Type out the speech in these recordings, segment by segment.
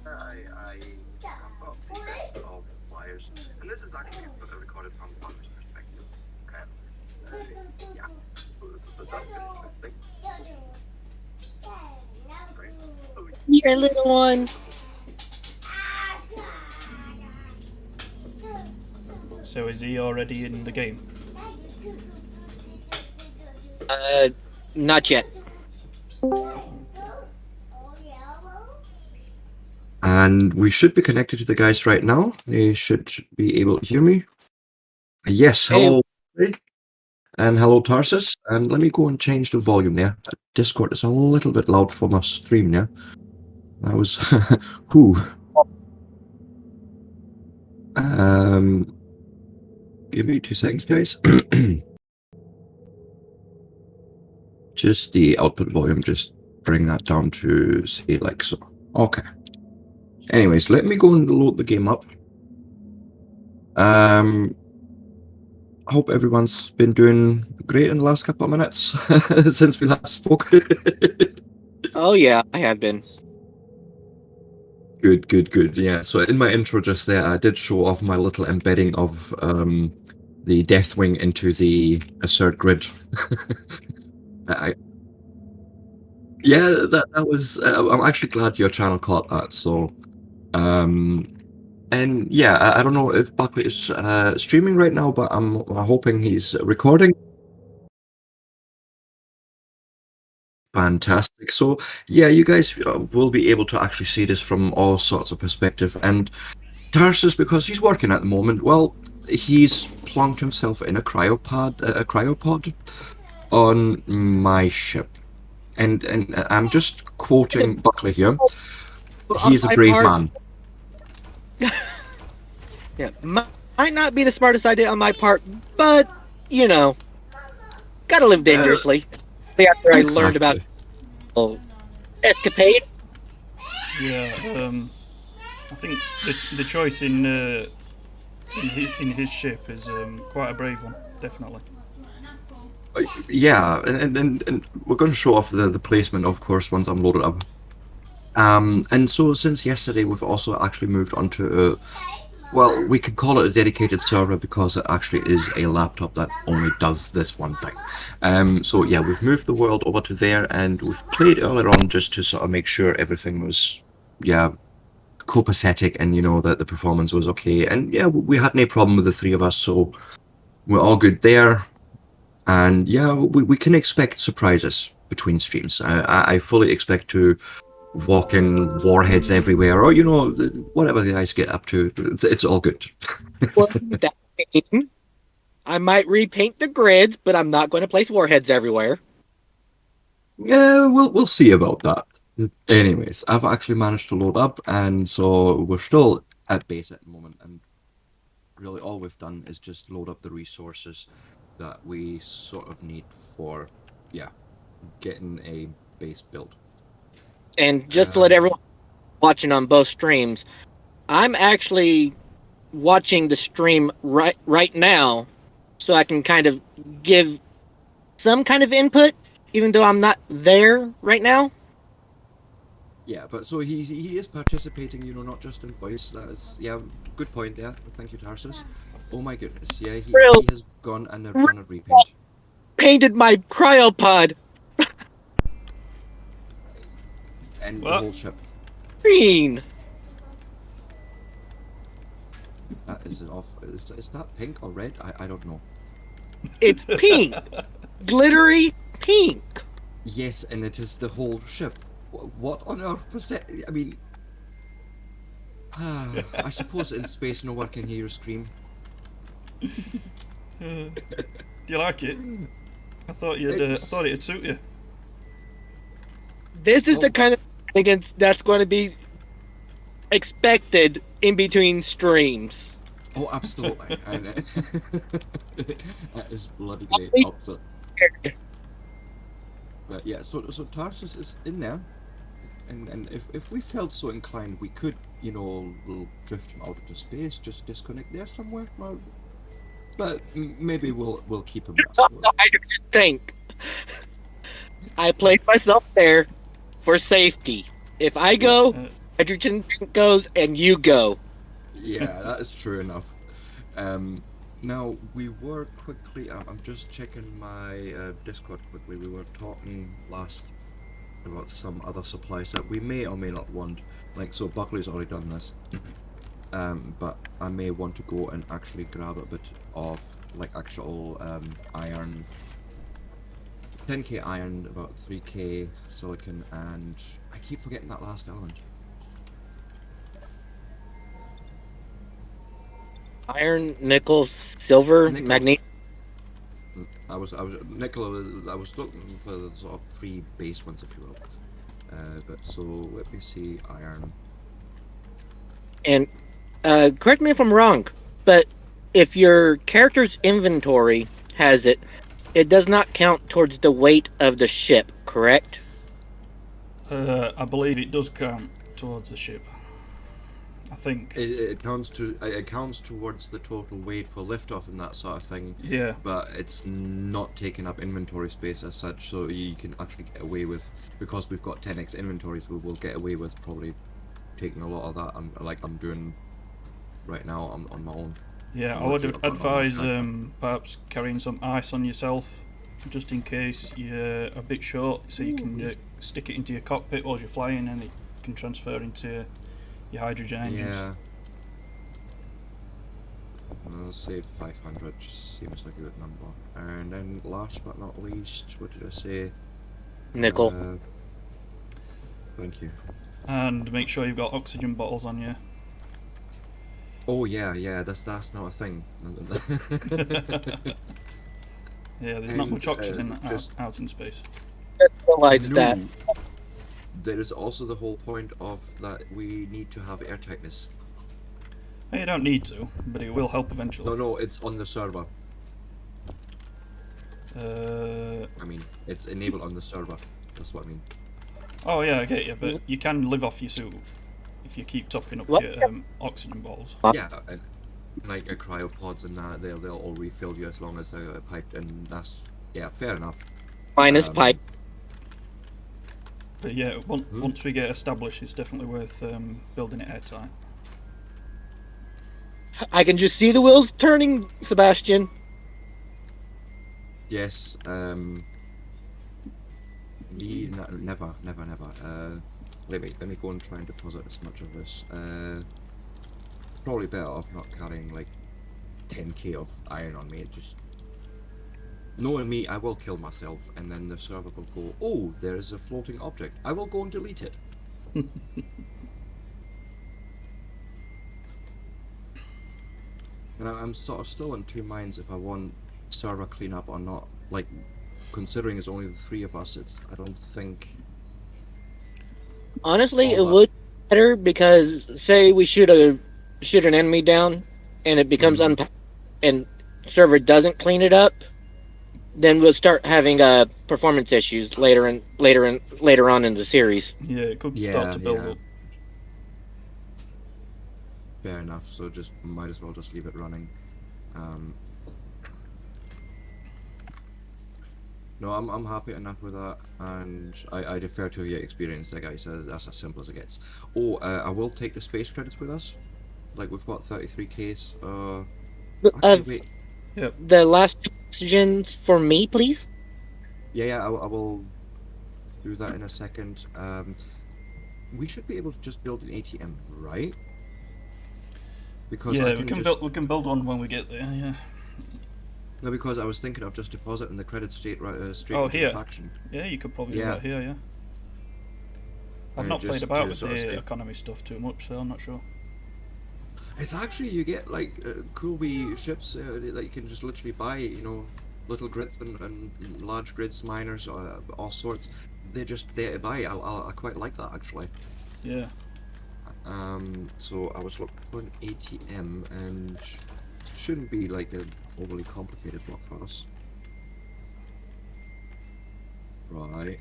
I have got a set of flyers, and this is actually recorded from Novice Perspective. Okay. Yeah. So that's pretty interesting, right? So Here, little one. So is he already in the game? Uh, Not yet. And we should be connected to the guys right now. They should be able to hear me. Yes, Hey, hello. And hello, Tarsis. And let me go and change the volume there. Discord is a little bit loud for my stream now. That was who? Give me 2 seconds, guys. Just the output volume, just bring that down to say like so. Okay. Anyways, let me go and load the game up. Hope everyone's been doing great in the last couple of minutes since we last spoke. oh yeah, I have been. Good. Yeah. So in my intro just there, I did show off my little embedding of the Deathwing into the assert grid. Yeah, that was. I'm actually glad your channel caught that. So, and yeah, I don't know if Buckley is streaming right now, but I'm hoping he's recording. Fantastic. So yeah, you guys will be able to actually see this from all sorts of perspective. And Tarsis, because he's working at the moment, well, he's plonked himself in a cryopod on my ship. And I'm just quoting Buckley here. He's a My brave part, man. yeah, might not be the smartest idea on my part, but you know, gotta live dangerously. After I learned about escapade. Yeah. I think the choice in his ship is quite a brave one, definitely. Yeah, and we're going to show off the placement, of course, once I'm loaded up. And so since yesterday, we've also actually moved onto well, we could call it a dedicated server because it actually is a laptop that only does this one thing. So yeah, we've moved the world over to there, and we've played earlier on just to sort of make sure everything was, yeah, copacetic, and you know that the performance was okay. And yeah, we had no problem with the three of us, so we're all good there. And yeah, we can expect surprises between streams. I fully expect to walk in warheads everywhere, or you know, whatever the guys get up to. It's all good. Well, that mean I might repaint the grids, but I'm not going to place warheads everywhere. Yeah, we'll see about that. Anyways, I've actually managed to load up, and so we're still at base at the moment, and really all we've done is just load up the resources that we sort of need for, yeah, getting a base built. And just to let everyone watching on both streams, I'm actually watching the stream right now, so I can kind of give some kind of input, even though I'm not there right now. Yeah, but so he is participating, you know, not just in voice. That is, yeah, good point there. Thank you, Tarsus. Oh my goodness, yeah, he has gone and done a repaint. Painted my cryopod And What? the whole ship. green. That is an off. Is that pink or red? I don't know. It's pink, glittery pink. Yes, and it is the whole ship. What on earth I mean, I suppose in space no one can hear you scream. Do you like it? I thought it'd suit you. This is the kind of against that's going to be expected in between streams. Oh, absolutely. And, that is bloody great. Absolutely. But yeah, so Tarsus is in there, and if we felt so inclined, we could, you know, we'll drift him out into space, just disconnect there somewhere. Well, but maybe we'll keep him there. I just think I placed myself there for safety. If I go, hydrogen tank goes, and you go. Yeah, that is true enough. Now we were quickly. I'm just checking my Discord quickly. We were talking last about some other supplies that we may or may not want. Like, so Buckley's already done this. But I may want to go and actually grab a bit of like actual iron. 10k iron, about 3k silicon, and I keep forgetting that last element. Iron, nickel, silver, Nickel. magnesium. I was nickel. I was looking for the sort of 3 base ones, if you will. But so let me see, iron. And correct me if I'm wrong, but if your character's inventory has it, it does not count towards the weight of the ship, correct? I believe it does count towards the ship. I think. It counts towards the total weight for liftoff and that sort of thing. Yeah. But it's not taking up inventory space as such, so you can actually get away with, because we've got 10x inventories, we will get away with probably taking a lot of that. I'm doing right now on my own. Yeah, I would advise perhaps carrying some ice on yourself, just in case you're a bit short, so you can stick it into your cockpit while you're flying, and it can transfer into your hydrogen engines. Yeah. I'll say 500 seems like a good number. And then last but not least, what did I say? Nickel. Thank you. And make sure you've got oxygen bottles on you. Oh yeah, that's not a thing. Yeah, there's not And, much oxygen just- out in space. Realize that. No. There is also the whole point of that we need to have air tightness. Well, you don't need to, but it will help eventually. No, it's on the server. Uh, I mean, it's enabled on the server. That's what I mean. oh yeah, I get you, but you can live off your suit if you keep topping up What? your oxygen bottles. Yeah, and like cryopods and that, they'll all refill you as long as they're piped, and that's fair enough. Minus pipe. But yeah, once we get established, it's definitely worth building it airtight. I can just see the wheels turning, Sebastian. Yes. Never. Let me go and try and deposit as much of this. Probably better off not carrying like 10k of iron on me. It just, knowing me, I will kill myself, and then the server will go, oh, there is a floating object. I will go and delete it. And I'm sort of still in two minds if I want server cleanup or not. Like, considering it's only the 3 of us, I don't think. Honestly, it Hold up. would be better because say we shoot an enemy down, and it becomes unpowered, and server doesn't clean it up, then we'll start having performance issues later on in the series. Yeah, it could start to build up. Fair enough. So just might as well just leave it running. No, I'm happy enough with that, and I defer to your experience there, guys. That's as simple as it gets. Oh, I will take the space credits with us. Like, we've got 33Ks. Actually, wait. The last oxygens for me, please. Yeah, I will do that in a second. We should be able to just build an ATM, right? Because Yeah, we can build one when we get there. Yeah. No, because I was thinking of just depositing the credits straight into here. the faction. Yeah, you could probably do that here. Yeah. I've not played just about to with sort of the stay- economy stuff too much, so I'm not sure. It's actually, you get like cool wee ships that you can just literally buy, little grids and large grids, miners, all sorts. They're just there to buy. I quite like that actually. Yeah. So I was looking for an ATM, and it shouldn't be like an overly complicated block for us. Right.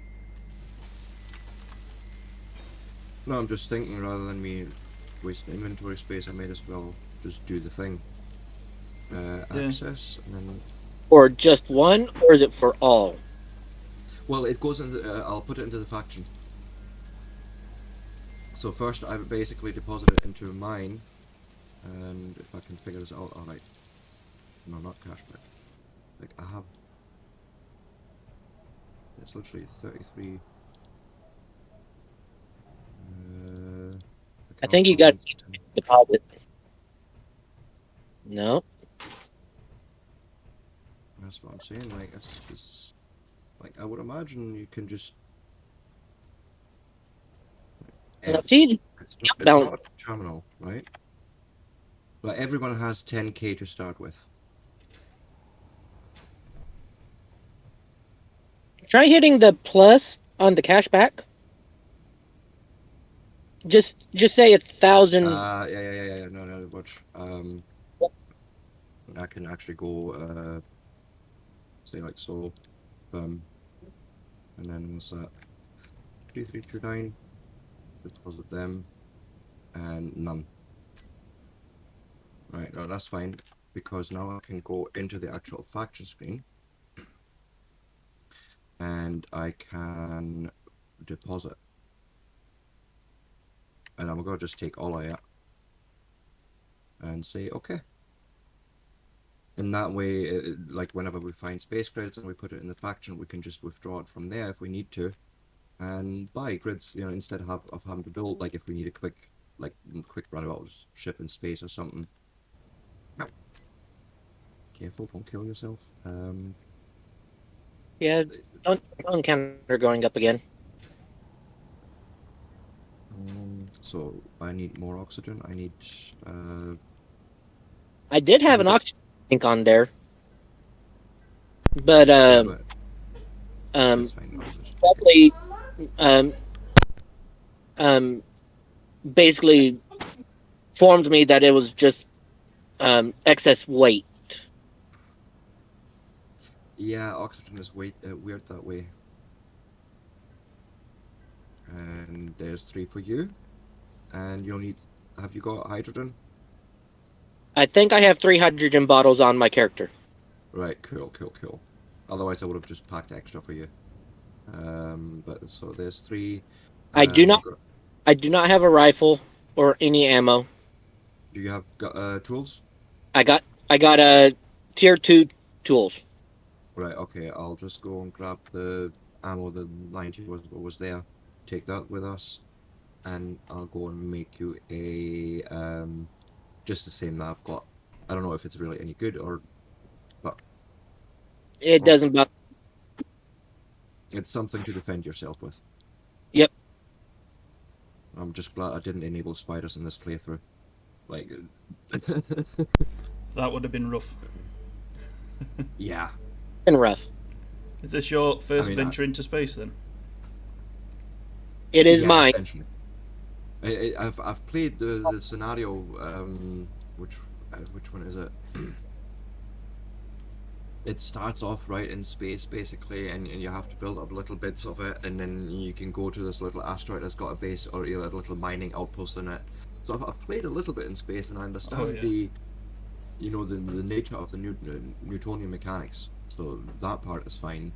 No, I'm just thinking, rather than me wasting inventory space, I might as well just do the thing. Access, and then... Or just one, or is it for all? Well, it goes into... I'll put it into the faction. So first I basically deposit it into mine, and if I can figure this out, alright. No, not cashback. Like I have, it's literally 33. I think you got account balance, deposit. No. that's what I'm saying. Like it's like I would imagine you can just. No, F. see, It's balance. not a terminal, right? But everyone has 10k to start with. Try hitting the plus on the cashback. Just say 1,000. Yeah. No, watch. I can actually go, say like so, and then what's that? 3329. Deposit them, and none. Right, no, that's fine, because now I can go into the actual faction screen, and I can deposit. And I'm gonna just take all of it and say okay. In that way, like whenever we find space credits and we put it in the faction, we can just withdraw it from there if we need to, and buy grids. You know, instead of having to build, like if we need a quick run about ship in space or something. Careful, don't kill yourself. Yeah, don't encounter going up again. So I need more oxygen. I need I did have an got- oxygen tank on there, but that's fine. I'll just- probably basically informed me that it was just excess weight. Yeah, oxygen is weird that way. And there's 3 for you. And you'll need. Have you got hydrogen? I think I have 3 hydrogen bottles on my character. Right, cool. Otherwise, I would have just packed extra for you. But so there's 3. I do not have a rifle or any ammo. Do you have tools? I got a tier 2 tools. Right, okay. I'll just go and grab the ammo. The 90 was there. Take that with us, and I'll go and make you a just the same that I've got. I don't know if it's really any good or, but It doesn't bother. it's something to defend yourself with. Yep. I'm just glad I didn't enable spiders in this playthrough. Like, That would have been rough. yeah. Been rough. Is this your first I mean, venture into space then? It is Yeah, mine. essentially. I've played the scenario, which one is it? It starts off right in space basically, and you have to build up little bits of it, and then you can go to this little asteroid that's got a base or a little mining outpost in it. So I've played a little bit in space, and I understand the nature of the Newtonian mechanics. So that part is fine.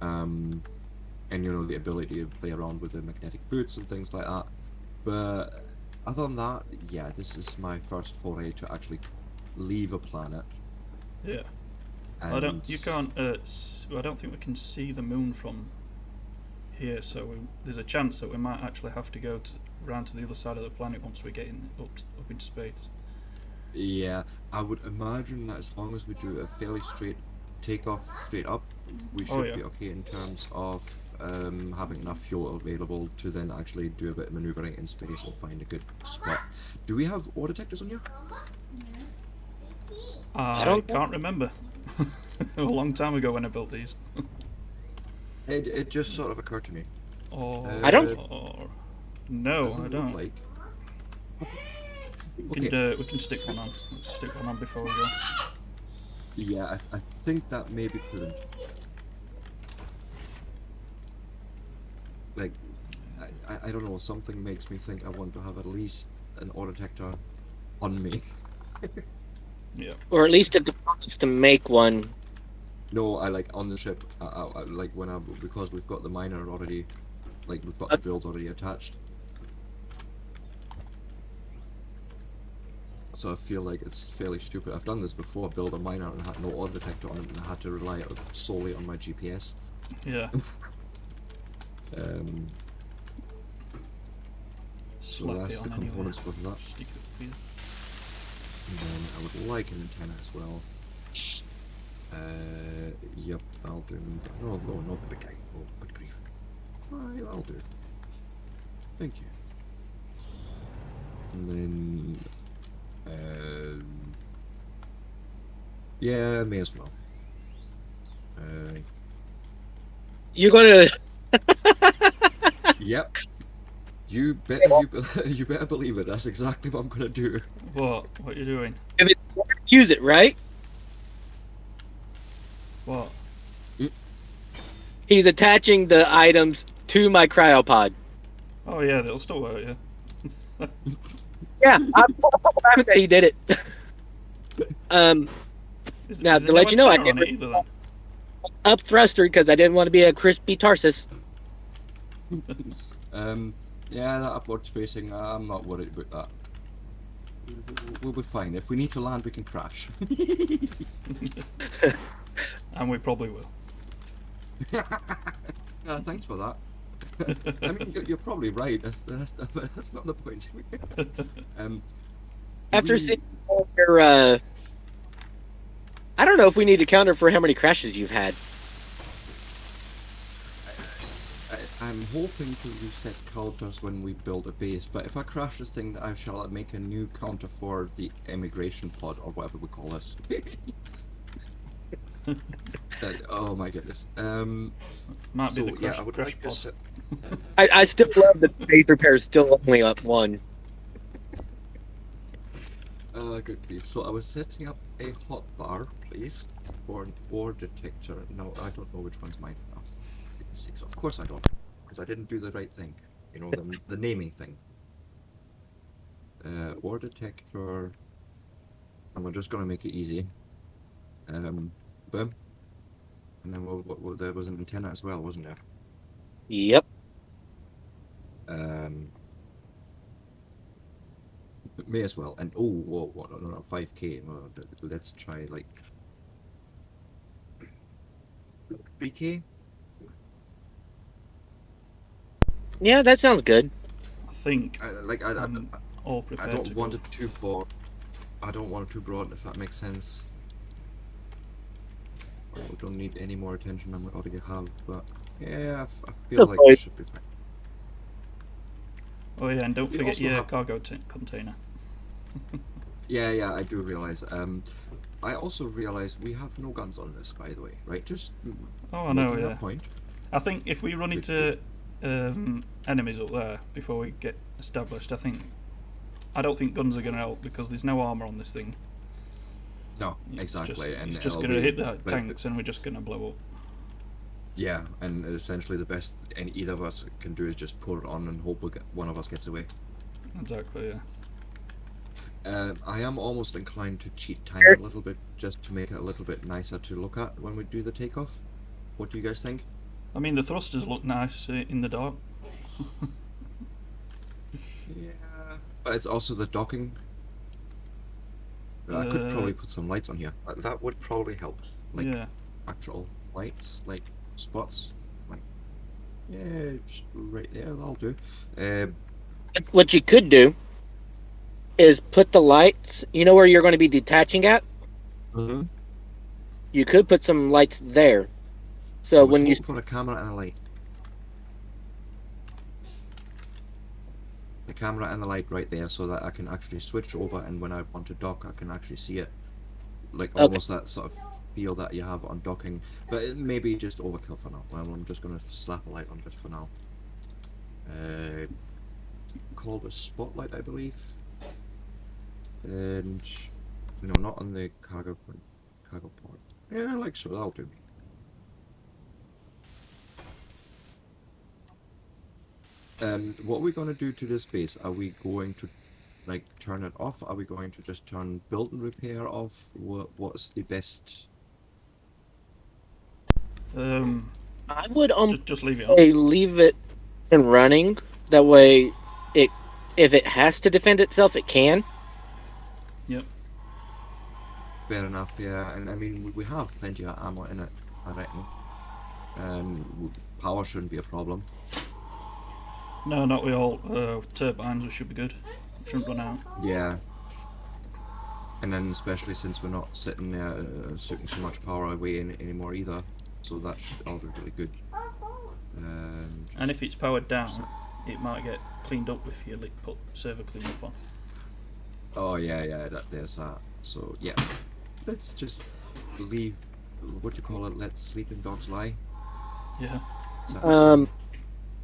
And the ability to play around with the magnetic boots and things like that. But other than that, yeah, this is my first foray to actually leave a planet. Yeah. And I don't think we can see the moon from here, so there's a chance that we might actually have to go round to the other side of the planet once we get up into space. Yeah, I would imagine that as long as we do a fairly straight takeoff straight up, we should be okay in terms of having enough fuel available to then actually do a bit of maneuvering in space and find a good spot. Do we have ore detectors on you? I can't remember. A long time ago when I built these. It just sort of occurred to me. I don't. No, Doesn't I look don't. like. We can stick one on. Let's stick one on before we go. Yeah, I think that may be prudent. Like, I don't know, something makes me think I want to have at least an ore detector on me. Yeah. Or at least at the points to make one. No, I like on the ship. I like because we've got the miner already, like we've got the drills already attached. so I feel like it's fairly stupid. I've done this before. Built a miner and had no auto detector on it, and I had to rely solely on my GPS. Yeah. So Slap that's it the on anyway. components for that. Stick it up here. And then I would like an antenna as well. Yep, I'll do me. No, not the big guy. Oh, good grief. I'll do. Thank you. And then, yeah, may as well. You're gonna. Yep. You better believe it. That's exactly what I'm gonna do. What? What are you doing? Use it, right? What? He's attaching the items to my cryopod. Oh yeah, they'll still work, yeah. Yeah, I'm glad that he did it. Now, Is to there let no you know, I antenna on never- it either then? Up thruster because I didn't want to be a crispy Tarsis. Yeah, that upwards facing. I'm not worried about that. We'll be fine. If we need to land, we can crash. And we probably will. Thanks for that. I mean, you're probably right. That's not the point. After seeing all your, I don't know if we need to counter for how many crashes you've had. I'm hoping to reset counters when we build a base, but if I crash this thing, I shall make a new counter for the immigration pod, or whatever we call this. Oh my goodness. Might be So, the crash, I would crash like to pod. set- I still love that the base repair is still only up one. Good grief. So I was setting up a hotbar, please, for an ore detector. No, I don't know which one's mine. Oh, for goodness sakes. Of course I don't, because I didn't do the right thing. You know, the naming thing. Ore detector. And we're just gonna make it easy. Boom. And then there was an antenna as well, wasn't there? Yep. May as well. And whoa, no, 5K. Well, let's try like 3K. Yeah, that sounds good. I think I'm all I prepared don't to want go. it too broad. I don't want it too broad, if that makes sense. Oh, we don't need any more attention than we already have, but yeah, I feel like it should be fine. Oh yeah, and don't We forget also your have- cargo container. Yeah, I do realize. I also realize we have no guns on this, by the way, right? Just Oh, I know, making yeah. that point. I think if we run into enemies up there before we get established, I don't think guns are going to help because there's no armour on this thing. No, exactly. It's just going to hit the tanks and we're just going to blow up. Yeah, and essentially the best either of us can do is just pour it on and hope one of us gets away. Exactly, yeah. I am almost inclined to cheat time a little bit just to make it a little bit nicer to look at when we do the takeoff. What do you guys think? I mean, the thrusters look nice in the dark. Yeah, but it's also the docking. I could probably put some lights on here. That would probably help. Like Yeah. actual lights, like spots. Like, yeah, just right there. That'll do. What you could do is put the lights. You know where you're going to be detaching at? Mm-hmm. You could put some lights there. So when you put a camera and a light. The camera and the light right there, so that I can actually switch over, and when I want to dock, I can actually see it, like almost that sort of feel that you have on docking. But it may be just overkill for now. Well, I'm just gonna slap a light on just for now. Called a spotlight, I believe. And no, not on the cargo port. Yeah, like so. That'll do me. What are we going to do to this base? Are we going to like turn it off? Are we going to just turn build and repair off? What's the best? I would Just leave it on. leave it and running. That way, if it has to defend itself, it can. Yep. fair enough. Yeah, and I mean we have plenty of ammo in it, I reckon. Power shouldn't be a problem. No, not with all turbines. We should be good. Shouldn't run out. Yeah. And then especially since we're not sitting there sucking so much power away anymore either, so that should all be really good. And if it's powered down, it might get cleaned up if you put server cleanup on. Oh yeah, there's that. So yeah, let's just leave. What do you call it? Let sleeping dogs lie. Yeah.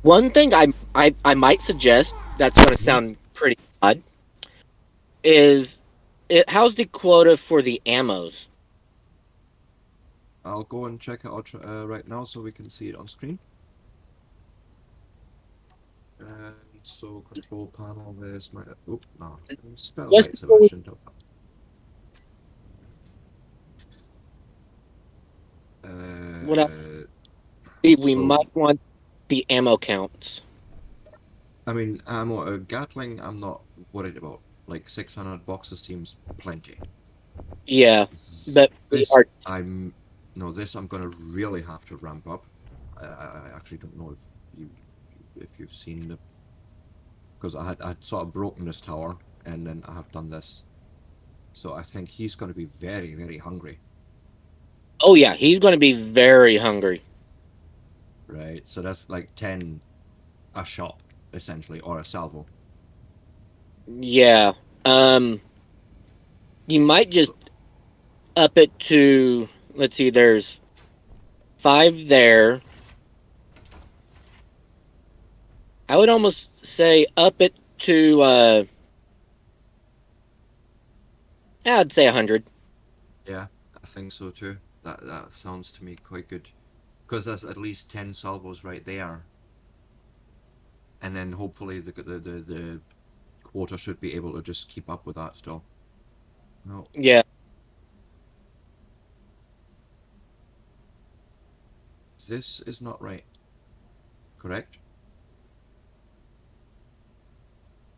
One thing I might suggest that's going to sound pretty odd is how's the quota for the ammos? I'll go and check it out right now so we can see it on screen. So control panel, there's my no spell Yes, right, so I shouldn't have. What else? We So- might want the ammo counts. I mean, ammo, Gatling, I'm not worried about. Like 600 boxes seems plenty. Yeah, but we This, are. this I'm gonna really have to ramp up. I actually don't know if you've seen the, because I had sort of broken this tower and then I have done this. So I think he's gonna be very, very hungry. Oh yeah, he's going to be very hungry. Right, so that's like 10 a shot essentially, or a salvo. Yeah. You might just up it to, let's see, there's 5 there. I would almost say up it to I'd say 100. Yeah, I think so too. That sounds to me quite good, because that's at least 10 salvos right there, and then hopefully the quota should be able to just keep up with that still. No, Yeah. this is not right. Correct?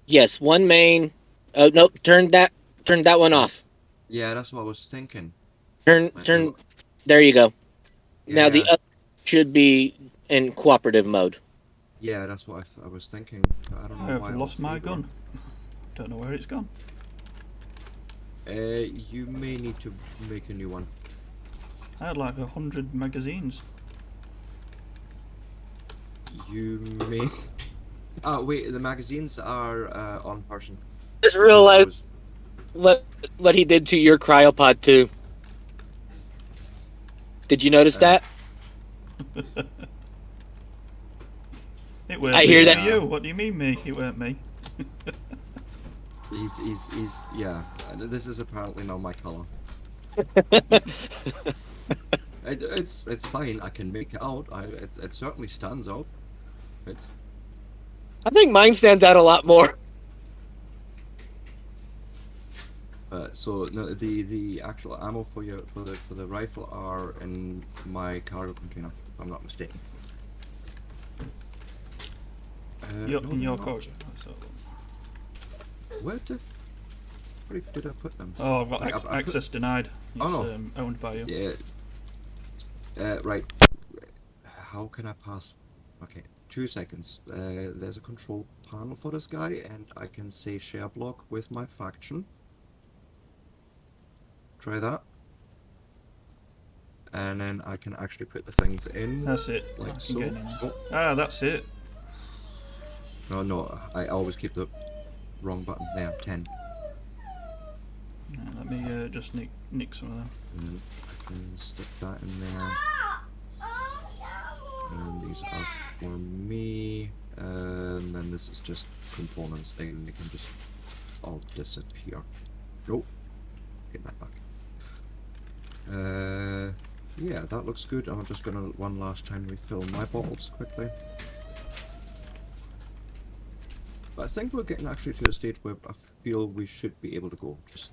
Yes, one main. Oh nope, turn that one off. Yeah, that's what I was thinking. Turn. There you go. Now the Yeah. other should be in cooperative mode. Yeah, that's what I was thinking. But I don't know why I've it lost was my really gun. Don't know where it's gone. You may need to make a new one. I had like 100 magazines. You may. Oh wait, the magazines are on person. Just realized what he did to your cryopod too. Did you notice that? It weren't I me, hear it that- were you. What do you mean me? It weren't me. He's yeah. This is apparently not my color. It's fine. I can make it out. It certainly stands out. It's I think mine stands out a lot more. so no, the actual ammo for the rifle are in my cargo container, if I'm not mistaken. Yup, no, in your they're coat. not. Where the frick did I put them? Oh, I've got Like, I put- access denied. It's Oh, no. owned by you. Yeah. Right. How can I pass? Okay, 2 seconds. There's a control panel for this guy, and I can say share block with my faction. Try that. And then I can actually put the things in. That's it. I Like can so. get in there. Oh, Ah, that's it. no, I always keep the wrong button. There, 10. Let me just nick some of them. And then I can stick that in there. And these are for me. And then this is just components. They can just all disappear. Nope. Get that back. Yeah, that looks good. I'm just gonna one last time refill my bottles quickly. But I think we're getting actually to a stage where I feel we should be able to go. Just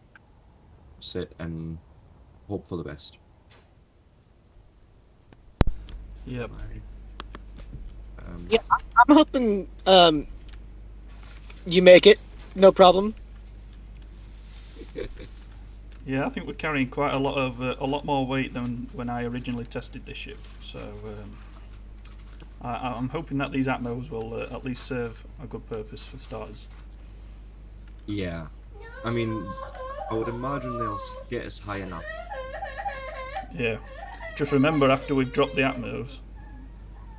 sit and hope for the best. Yep. Yeah, I'm hoping you make it. No problem. Yeah, I think we're carrying quite a lot more weight than when I originally tested this ship. So I'm hoping that these Atmos will at least serve a good purpose for starters. Yeah. I mean, I would imagine they'll get us high enough. Yeah. Just remember after we've dropped the Atmos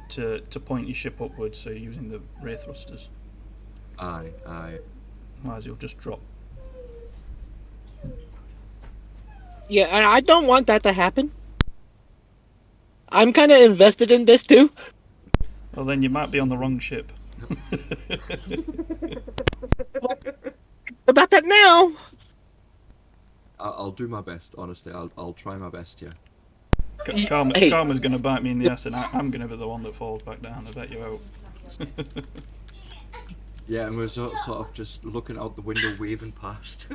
to point your ship upwards, so you're using the rear thrusters. Aye. Otherwise you'll just drop. Yeah, and I don't want that to happen. I'm kind of invested in this too. Well, then you might be on the wrong ship. About that now. I'll do my best, honestly. I'll try my best here. Karma's going to bite me in the ass, and I'm going to be the one that falls back down. I bet you out. Yeah, and we're sort of just looking out the window, waving past.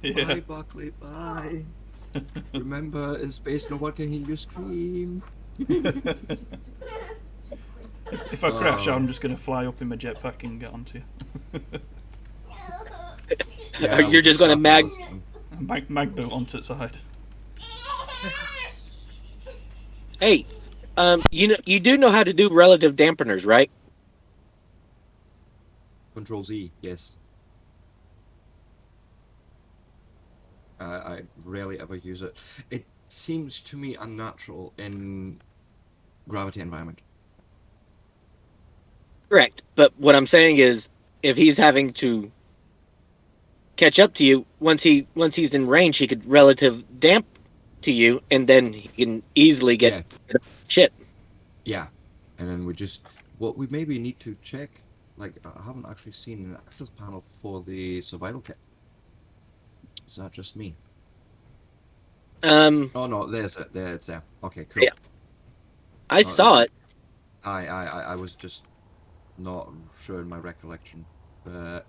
Yeah. Bye, Buckley, bye. Remember, in space, no one can hear you scream. If I crash, I'm just going to fly up in my jetpack and get onto you. Yeah, You're just gonna mag boot onto its side. Hey, you do know how to do relative dampeners, right? Control Z, yes. I rarely ever use it. It seems to me unnatural in gravity environment. Correct. But what I'm saying is, if he's having to catch up to you, once he's in range, he could relative damp to you, and then he can easily get shit. Yeah, and then what we maybe need to check. Like, I haven't actually seen an access panel for the survival kit. Is that just me? Oh no, there's it. There, it's there. Okay, cool. Yeah. I saw it. I was just not sure in my recollection. But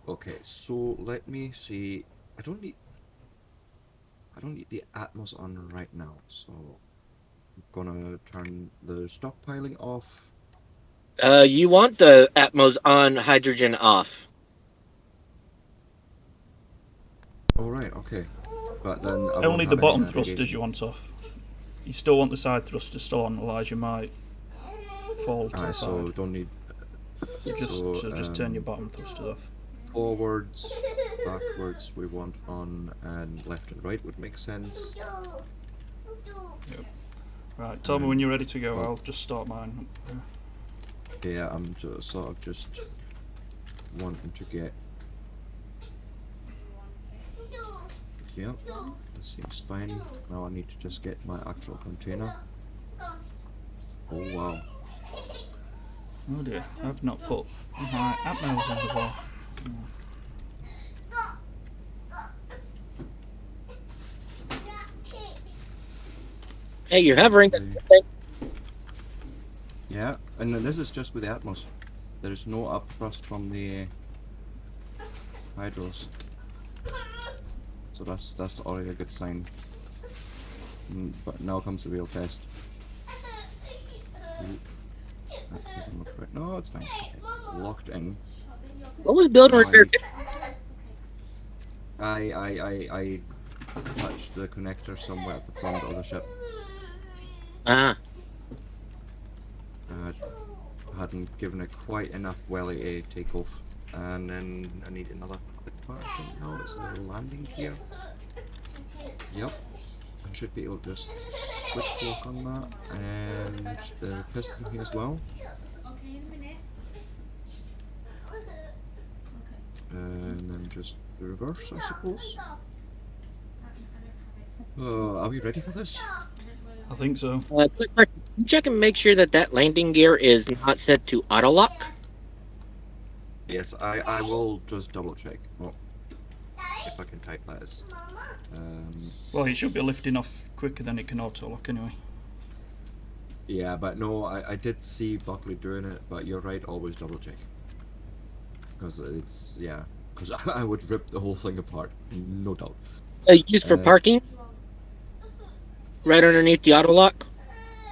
okay, so let me see. I don't need the Atmos on right now, so I'm gonna turn the stockpiling off. You want the Atmos on, hydrogen off. Alright, okay. But then I Only won't the have bottom any thrusters navigation. you want off. You still want the side thrusters still on, otherwise you might fall to the Alright, so side. don't need. Just turn your bottom thrusters off. Forwards, backwards we want on, and left and right would make sense. Yep. Right, tell me when you're ready to go. I'll just start mine. Yeah, I'm sort of just wanting to get. Yep, this seems fine. Now I need to just get my actual container. Oh wow. Oh dear, I've not put my Atmos on the wall. Hey, you're hovering. Yeah, and then this is just with the Atmos. There is no upthrust from the hydros. So that's already a good sign. But now comes the real test. That doesn't look right. No, it's fine. Okay. Locked in. What was build and repair? I touched the connector somewhere at the front of the ship. Ah. Hadn't given it quite enough welly a takeoff, and then I need another quick part. I think now it's the landing gear. Yep, I should be able to just switch work on that, and the piston here as well. And then just the reverse, I suppose. Are we ready for this? I think so. Quick question. Can you check and make sure that landing gear is not set to auto lock? Yes, I will just double check. Well, if I can type that as. Well, it should be lifting off quicker than it can auto lock anyway. Yeah, but no, I did see Buckley doing it, but you're right, always double check. Because it's, yeah, because I would rip the whole thing apart, no doubt. Used for parking? Right underneath the auto lock?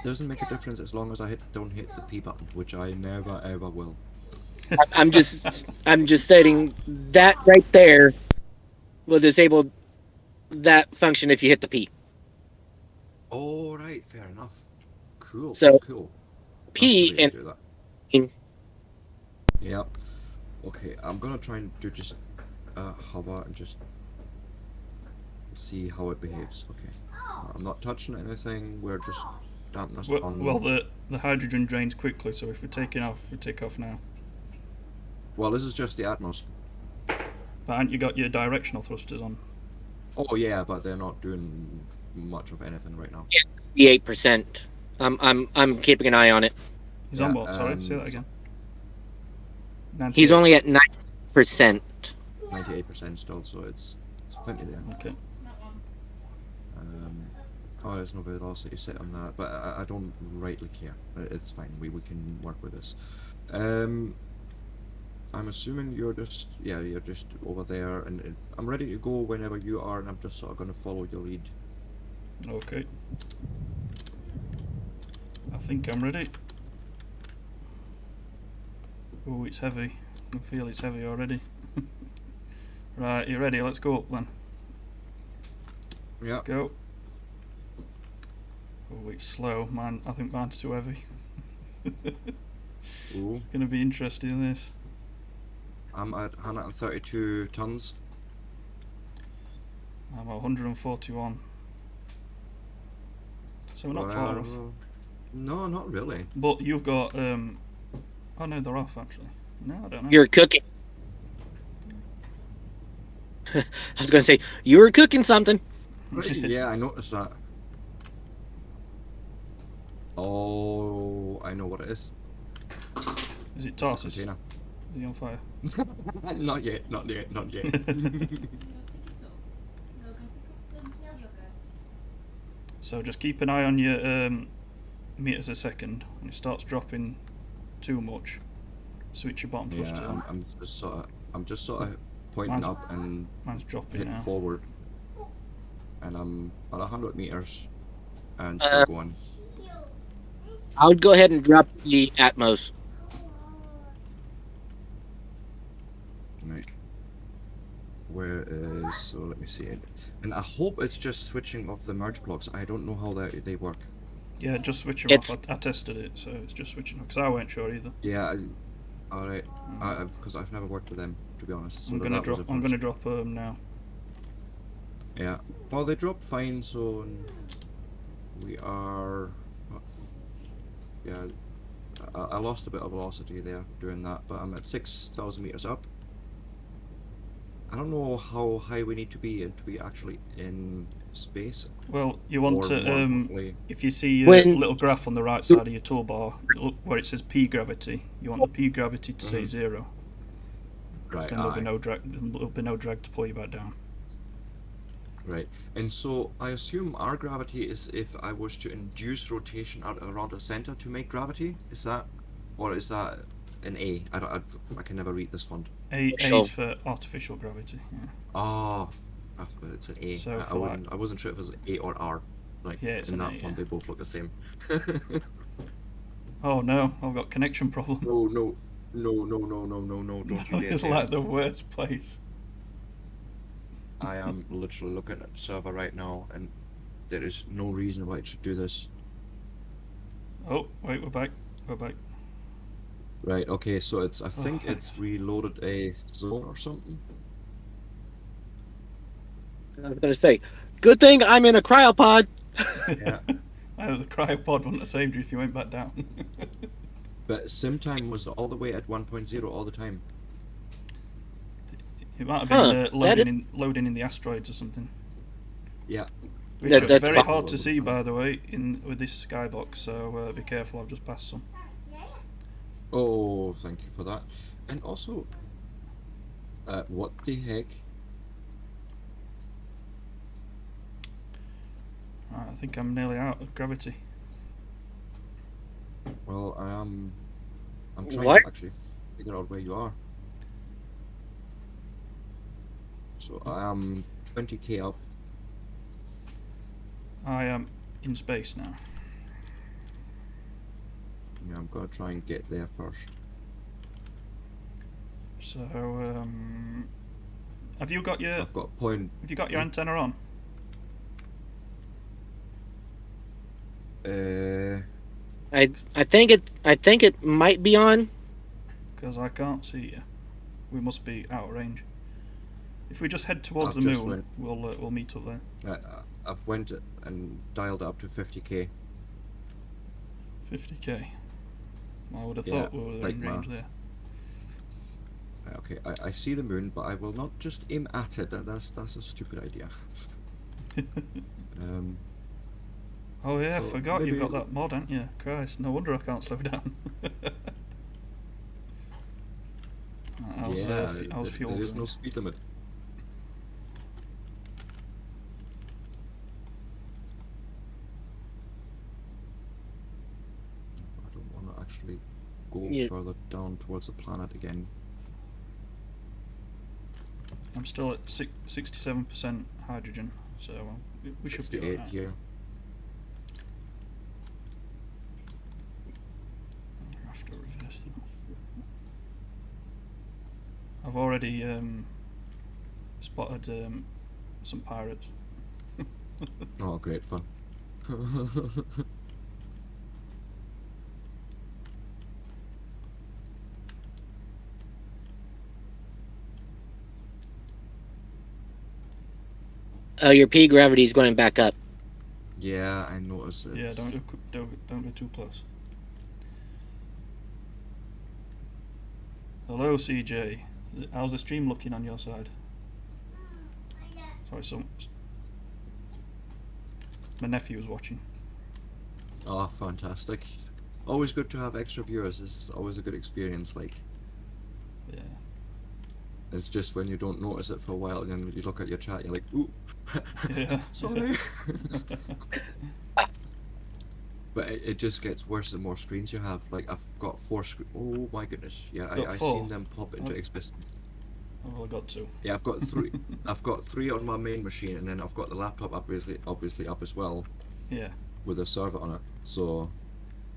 Doesn't make a difference as long as I don't hit the P button, which I never ever will. I'm just stating that right there will disable that function if you hit the P. Oh, right, fair enough. Cool, So, cool. That's P the way to and do that. in- Yep. Okay, I'm gonna try and do just hover and just see how it behaves. Okay. I'm not touching anything. We're just dampness on. Well, the hydrogen drains quickly, so if we're taking off, we take off now. Well, this is just the Atmos. But haven't you got your directional thrusters on? Oh yeah, but they're not doing much of anything right now. 8%. I'm keeping an eye on it. He's Yeah, on what? Sorry, say that again. 98. He's only at 9%. 98% still, so it's plenty there. Okay. Oh, there's no velocity set on that, but I don't rightly care. It's fine. We can work with this. I'm assuming you're just over there, and I'm ready to go whenever you are, and I'm just sort of going to follow your lead. Okay. I think I'm ready. Oh, it's heavy. I can feel it's heavy already. Right, you ready? Let's go up then. Yeah. Let's go. Oh, it's slow. I think mine's too heavy. Ooh. It's going to be interesting, this. I'm at 132 tons. I'm at 141. So we're not far off. No, not really. But you've got... oh no, they're off actually. No, I don't know. You're cooking. I was going to say, you were cooking something. Yeah, I noticed that. Oh, I know what it is. Is it It's a Tarsis? container. Is he on fire? Not yet, not yet, not yet. So just keep an eye on your meters a second. When it starts dropping too much, switch your bottom thrusters Yeah, on. I'm just sort of pointing Mine's- up and Mine's dropping hitting now. forward, and I'm at 100 meters and still going. I would go ahead and drop the Atmos. Right. Where is? So let me see it. And I hope it's just switching off the merge blocks. I don't know how they work. Yeah, just switch them It's- off. I tested it, so it's just switching off. Because I weren't sure either. Yeah. All right. Because I've never worked with them, to be honest. So I'm gonna that was drop. a I'm first. gonna drop now. Yeah. Well, they drop fine, so we are. Yeah. I lost a bit of velocity there doing that, but I'm at 6,000 meters up. I don't know how high we need to be actually in space. Well, you want Or to more importantly- if you see your When- little graph on the right side of your toolbar where it says P gravity, you want the P gravity to say 0. Right. Then there'll be aye. no drag. There'll be no drag to pull you back down. Right, and so I assume our gravity is if I was to induce rotation around the center to make gravity. Is that, or is that an A? I can never read this font. A So- is for artificial gravity. Yeah. Oh, it's an A. So I for I wasn't sure if it was an A or R. Like Yeah, it's in an that A, font, yeah. they both look the same. Oh no, I've got connection problem. No, don't you dare. It's say like it. the worst place. I am literally looking at the server right now, and there is no reason why it should do this. Oh wait, we're back. We're back. Right, okay, so it's I think thank it's reloaded a zone or something. I was going to say, good thing I'm in a cryopod. Yeah. The cryopod wouldn't have saved you if you went back down. But sim time was all the way at 1.0 all the time. It might have Huh, been that loading in the asteroids or something. Yeah. Which That- are that's very fine. hard to see, by the way, with this skybox. So be careful. I've just passed some. Oh, thank you for that. And also, what the heck? Right, I think I'm nearly out of gravity. Well, I'm trying What? to actually figure out where you are. So I am 20k up. I am in space now. Yeah, I'm gonna try and get there first. So have you got your I've got point. antenna on? I think it might be on. Because I can't see you. We must be out of range. If we just head towards I've the just moon, we'll meet up there. I've went and dialed it up to 50k. 50k. I would have Yeah, thought we were like in range there. Okay, I see the moon, but I will not just aim at it. That's a stupid idea. Oh yeah, I So forgot you've got maybe- that mod, haven't you? Christ, no wonder I can't slow down. How's fuel there is going? no speed limit. I don't want to actually go Yeah. further down towards the planet again. I'm still at 67% hydrogen, so we should be 68 alright. here. I have to reverse them. I've already spotted some pirates. Oh, great fun. Your P gravity is going back up. Yeah, I noticed it. Yeah, don't go too close. Hello, CJ. How's the stream looking on your side? Sorry, my nephew was watching. Oh, fantastic. Always good to have extra viewers. This is always a good experience. Like, Yeah. it's just when you don't notice it for a while, and then you look at your chat, you're like, ooh, Yeah. sorry. But it just gets worse the more screens you have. Like, I've got 4 screens. Oh my goodness. Yeah, Got I 4? seen them pop into Oh. existence. I've only got 2. Yeah, I've got 3. I've got 3 on my main machine, and then I've got the laptop obviously up as well Yeah. with a server on it. So,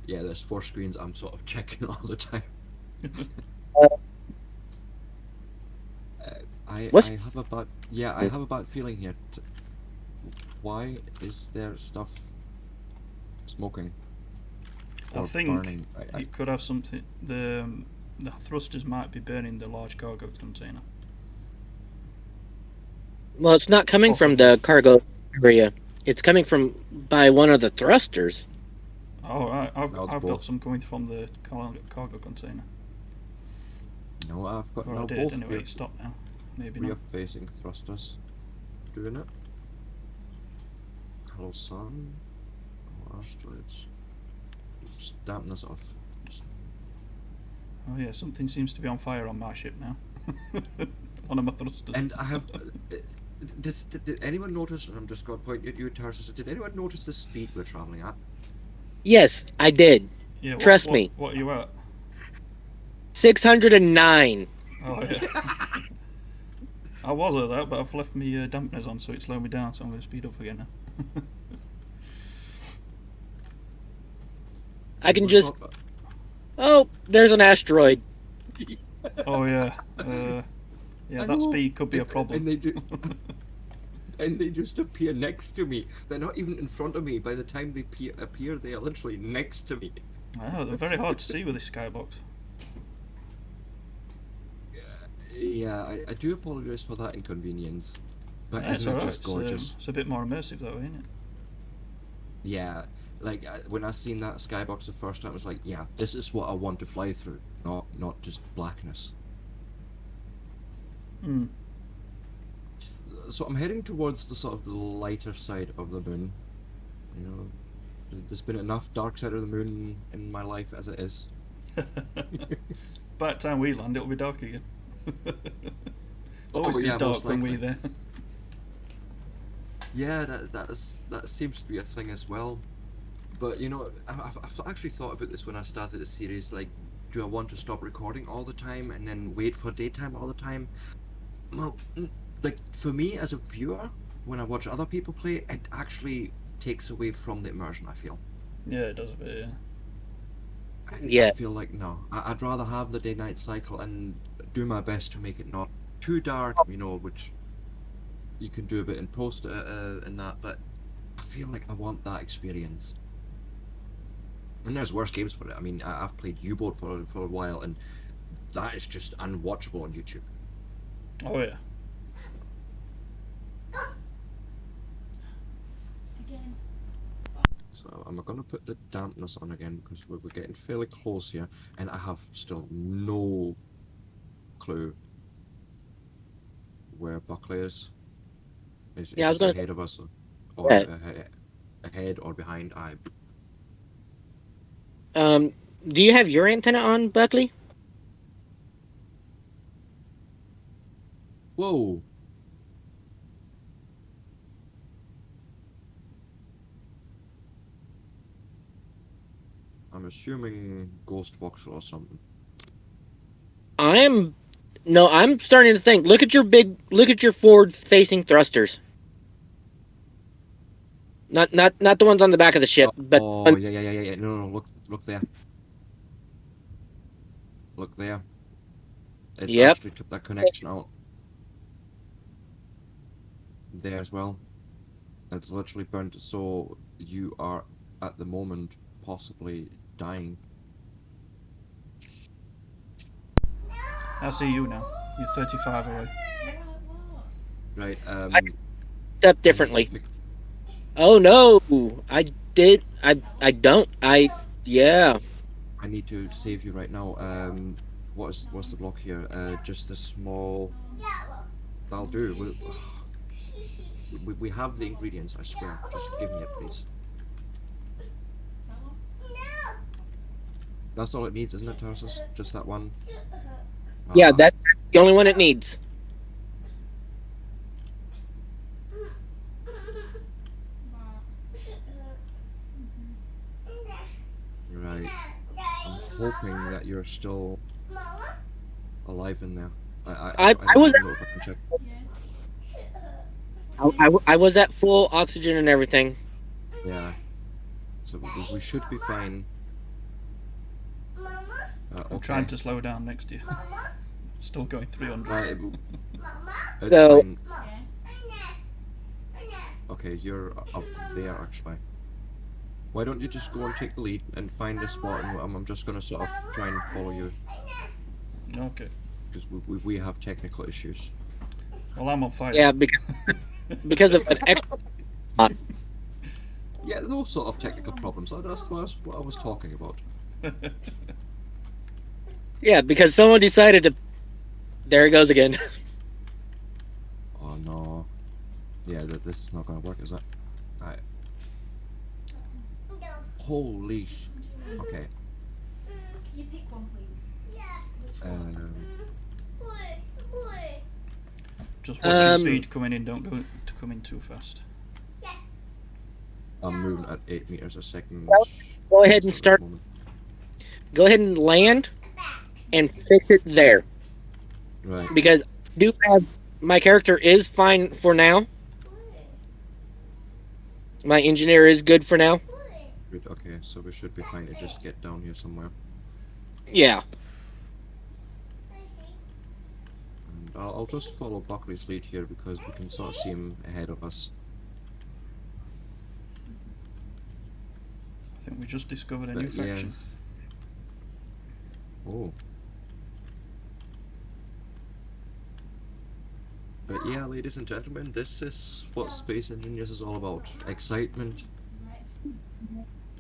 yeah, there's 4 screens I'm sort of checking all the time. I have a bad I have a bad feeling here. Why is there stuff smoking? I Or think burning? it could have something. The thrusters might be burning the large cargo container. Well, it's not coming from the cargo area. It's coming from by one of the thrusters. Oh right, I've No, it's got both. some coming from the cargo container. No, I've got Or I no did both anyway. It stopped now. Maybe not. rear-facing thrusters doing it. Hello, sun. Oh, asteroids. Just dampen this off. Oh yeah, something seems to be on fire on my ship now. One of my thrusters. And I have. Did anyone notice? And I'm just going to point at you, Tarsis. Did anyone notice the speed we're traveling at? Yes, I did. Yeah, Trust me. What are you at? 609. Oh yeah. I was at that, but I've left me dampeners on, so it slowed me down. So I'm going to speed up again now. I can We've just. got- Oh, there's an asteroid. Oh yeah. Yeah, I that know. speed could be a And problem. and they just appear next to me. They're not even in front of me. By the time they appear, they are literally next to me. Oh, they're very hard to see with this skybox. Yeah, I do apologise for that inconvenience. But That's isn't it alright. just gorgeous? It's a bit more immersive that way, isn't it? Yeah, like when I seen that skybox the first time, I was like, yeah, this is what I want to fly through, not just blackness. Hmm. So I'm heading towards the sort of the lighter side of the moon. You know, there's been enough dark side of the moon in my life as it is. By the time we land, it'll be dark again. Always Oh, gets yeah, dark most when likely. we're there. Yeah, that seems to be a thing as well. But you know, I've actually thought about this when I started the series. Like, do I want to stop recording all the time and then wait for daytime all the time? Well, like for me as a viewer, when I watch other people play, it actually takes away from the immersion. I feel. Yeah, it does a bit. Yeah. Yeah. I feel like no. I'd rather have the day-night cycle and do my best to make it not too dark. You know, which you can do a bit in post and that. But I feel like I want that experience. And there's worse games for it. I mean, I've played U-Boat for a while, and that is just unwatchable on YouTube. Oh yeah. So I'm gonna put the dampness on again because we're getting fairly close here, and I have still no clue where Buckley is. If Yeah, I was he's gonna. ahead of us, or Yeah. ahead or behind. Um, do you have your antenna on, Buckley? Whoa! I'm assuming Ghost Voxel or something. I'm no, I'm starting to think. Look at your forward-facing thrusters. Not the ones on the back of the ship, but Oh yeah. No. Look there. Look there. It's yep. actually took that connection out there as well. It's literally burnt. So you are at the moment possibly dying. I see you now. You're 35 away. Right. Up I need to differently. fix. Oh no, I did. I don't. Yeah. I need to save you right now. What's the block here? Just a small. That'll do. We have the ingredients. I swear. Just give me it, please. That's all it needs, isn't it, Tarsis? Just that one. Yeah, Ah, that's the only one it needs. right. I'm hoping that you're still alive in there. I I don't was even know if I can check. I was at full oxygen and everything. Yeah. So we should be fine. I'm trying to slow down next to you. Still going 300. Right, it's So- fine. Okay, you're up there actually. Why don't you just go and take the lead and find a spot, and I'm just gonna sort of try and follow you Okay. because we have technical issues. Well, I'm on fire. Yeah, because of an extra. Yeah, there's all sort of technical problems. That's what I was talking about. Yeah, because someone decided to. There it goes again. Oh no. Yeah, this is not gonna work, is it? Alright. Holy sh... Okay. Can you pick one, please? Just watch your Um, speed coming in. Don't go to come in too fast. I'm moving at 8 meters a second. Go ahead and at the start. moment. Go ahead and land, and fix it there. Right. Because I do have my character is fine for now. My engineer is good for now. Good. Okay, so we should be fine to just get down here somewhere. Yeah. And I'll just follow Buckley's lead here because we can sort of see him ahead of us. I think we just discovered a new But, yeah. faction. Oh. But yeah, ladies and gentlemen, this is what Space Engineers is all about. Excitement,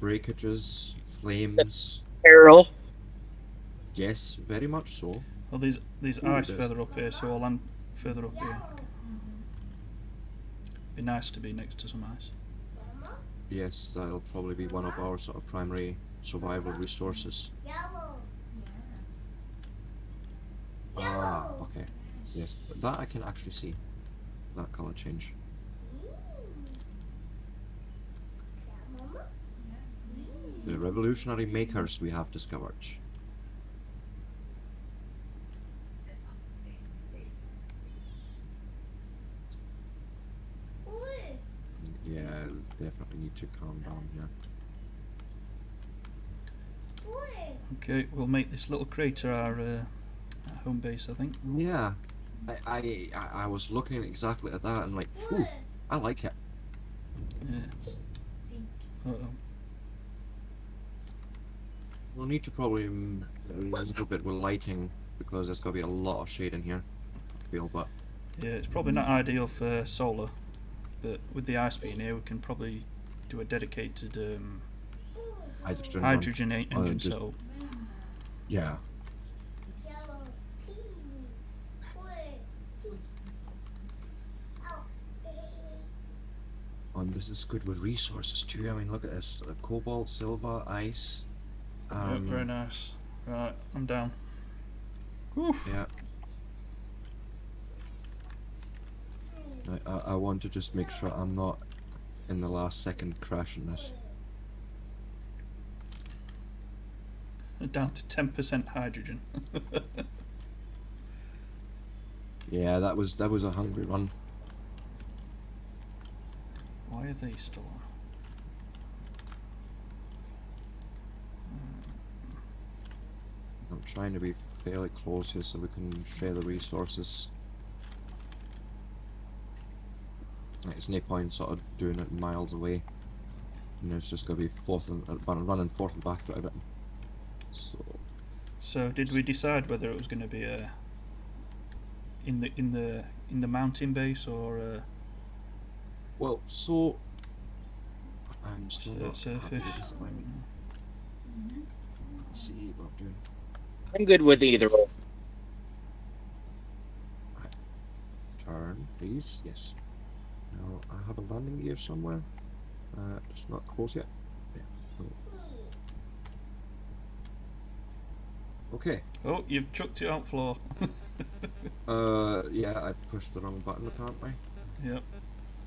breakages, flames. Errol. Yes, very much so. Oh, there's Ooh, ice there's- further up here, so I'll land further up here. Be nice to be next to some ice. Yes, that'll probably be one of our sort of primary survival resources. Ah, okay. Yes, but that I can actually see. That color change. The revolutionary makers we have discovered. Yeah, definitely need to calm down here. Okay, we'll make this little crater our home base, I think. Yeah, I was looking exactly at that and like, ooh, I like it. Yeah. Uh-oh. We'll need to probably a little bit with lighting because there's going to be a lot of shade in here, I feel, but Yeah, it's probably not ideal for solar, but with the ice being here, we can probably do a dedicated hydrogen, hydrogen engine just, setup. yeah. And this is good with resources too. I mean, look at this: cobalt, silver, ice. Yep, very nice. Right, I'm down. Oof. Yeah. I want to just make sure I'm not in the last second crashing this. Down to 10% hydrogen. Yeah, that was a hungry run. Why are they still on? I'm trying to be fairly close here so we can share the resources. Like, it's no point sort of doing it miles away. And there's just going to be running forth and back for a bit. So did we decide whether it was going to be in the mountain base or Well, so I'm still not happy with surface? this one. Let's see what I'm doing. I'm good with either. Turn, please. Yes. Now I have a landing gear somewhere. It's not close yet. Yeah. Okay. Oh, you've chucked it out floor. Yeah, I pushed the wrong button apparently. Yep.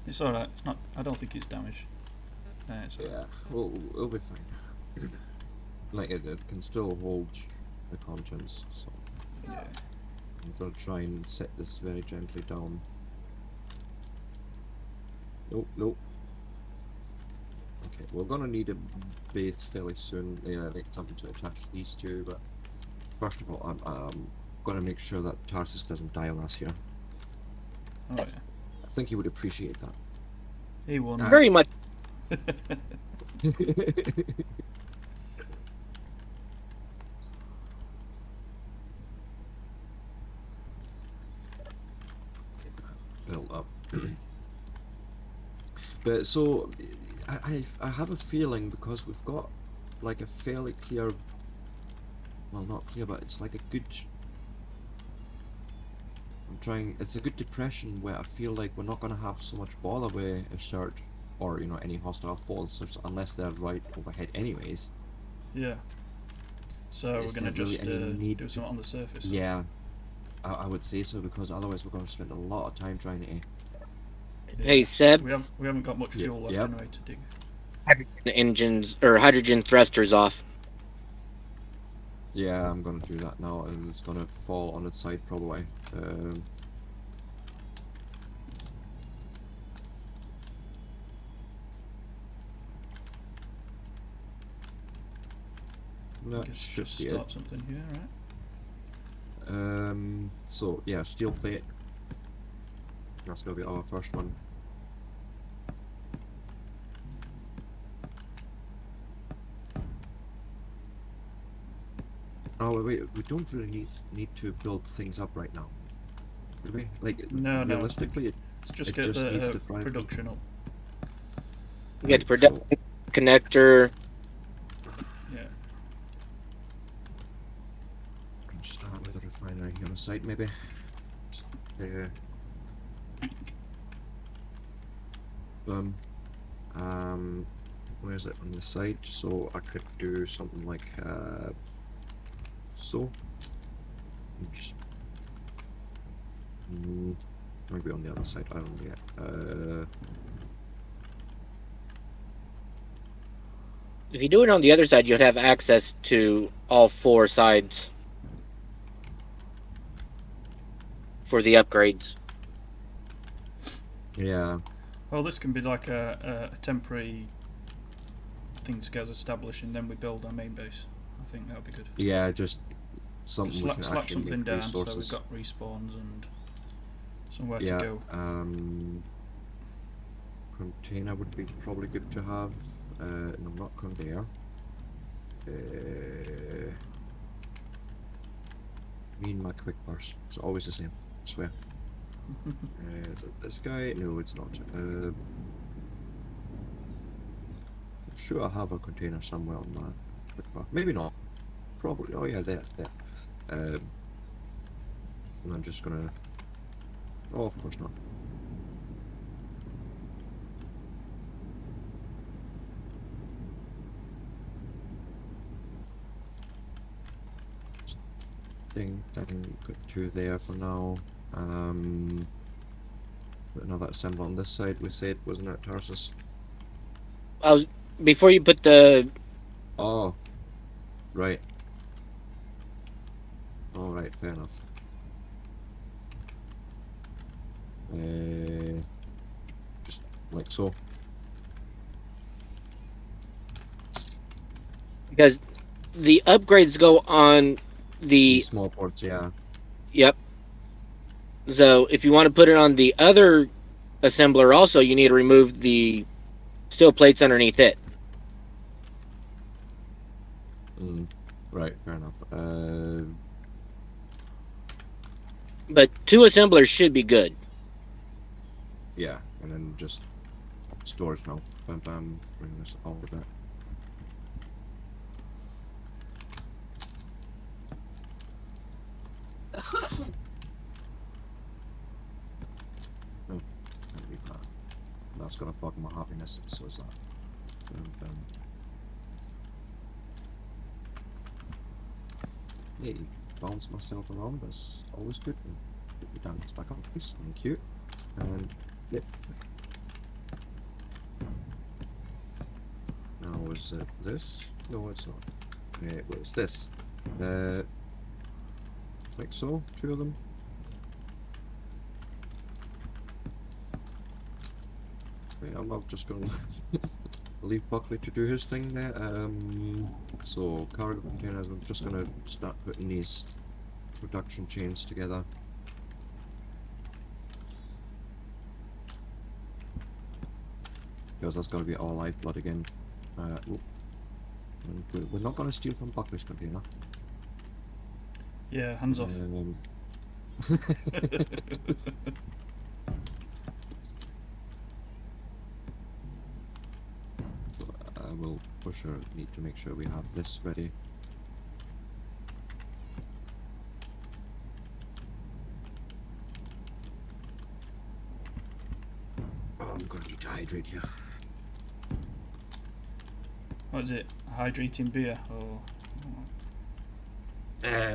It's alright. It's not. I don't think it's damaged. It's alright. Yeah, well, it'll be fine. Like it can still hold the contents, so Yeah. I'm gonna try and set this very gently down. Nope, nope. Okay, we're gonna need a base fairly soon. Yeah, like something to attach these to, but first of all, I'm gonna make sure that Tarsis doesn't die on us here. Oh yeah. I think he would appreciate that. He won. Very much. Built up. But so I have a feeling because we've got like a fairly clear, well, not clear, but it's like a good, it's a good depression where I feel like we're not going to have so much bother with a shirt or, you know, any hostile forces unless they're right overhead anyways. Yeah. So Is we're going to there really just any need do something on the surface. Yeah, I would say so, because otherwise we're going to spend a lot of time trying to Hey Seb, We haven't got much fuel left Yep. anyway to dig. hydrogen engines or hydrogen thrusters off. Yeah, I'm gonna do that now, and it's gonna fall on its side probably. I That guess should just be start it. something here, right? So yeah, steel plate. That's gonna be our first one. Oh wait, we don't really need to build things up right now, do we? Like No, realistically, Let's just it get just needs the to drive- production up. You get the Right, production connector. Yeah. Can start with a refinery on the site, maybe. There. Where's it on the site? So I could do something like so. Just maybe on the other side. I don't know yet. If you do it on the other side, you'd have access to all four sides for the upgrades. Yeah. Well, this can be like a temporary thing to get us established, and then we build our main base. I think that would be good. Yeah, just something Just we can slap actually something make down so resources. we've got respawns and somewhere Yeah. to go. Container would be probably good to have. No, not conveyor. Me and my quick burst. It's always the same. I swear. Is it this guy? No, it's not. I'm sure I have a container somewhere on my quick bar. Maybe not. Probably. Oh yeah, there. And I'm just gonna. Oh, of course not. Ding, put 2 there for now. Put another assembler on this side. We said, wasn't it, Tarsis? Before you put the Oh, right. All right, fair enough. Just like so. because the upgrades go on The the small ports, yeah. yep. So if you want to put it on the other assembler, also you need to remove the steel plates underneath it. Right, fair enough. But 2 assemblers should be good. Yeah, and then just storage now. Bam, bam, bring this all of that. No, can't leave that. That's gonna bug my happiness, so is that. Bam, bam. Hey, bounce myself around, that's always good. And put the dance back up, please. Thank you. And yep. Now is it this? No, it's not. It was this. Like so, 2 of them. Okay, I'm not just gonna leave Buckley to do his thing there. So cargo containers, I'm just gonna start putting these production chains together. Because that's gotta be all lifeblood again. And we're not gonna steal from Buckley's container. Yeah, hands off. So I will for sure need to make sure we have this ready. Oh, I'm gonna need to hydrate here. What is it? Hydrating beer or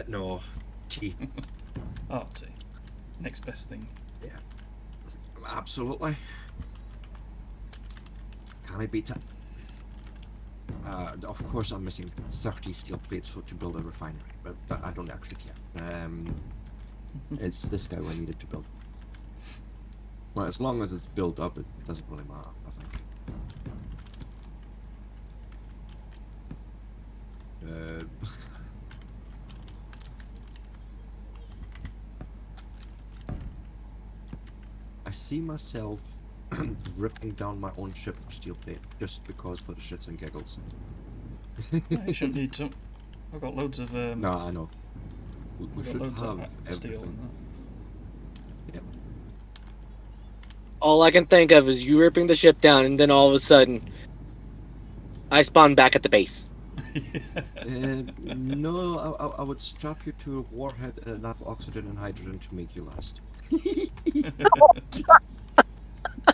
No, tea. oh, tea. Next best thing. Yeah, absolutely. Can I beat it? Of course, I'm missing 30 steel plates to build a refinery, but I don't actually care. It's this guy we needed to build. Well, as long as it's built up, it doesn't really matter, I think. I see myself ripping down my own ship for steel plate just because for the shits and giggles. You shouldn't need to. I've got loads of. No, I know. We I've got should loads have of steel. everything. And Yep. All I can think of is you ripping the ship down, and then all of a sudden, I spawn back at the base. that. No, I would strap you to a warhead and enough oxygen and hydrogen to make you last.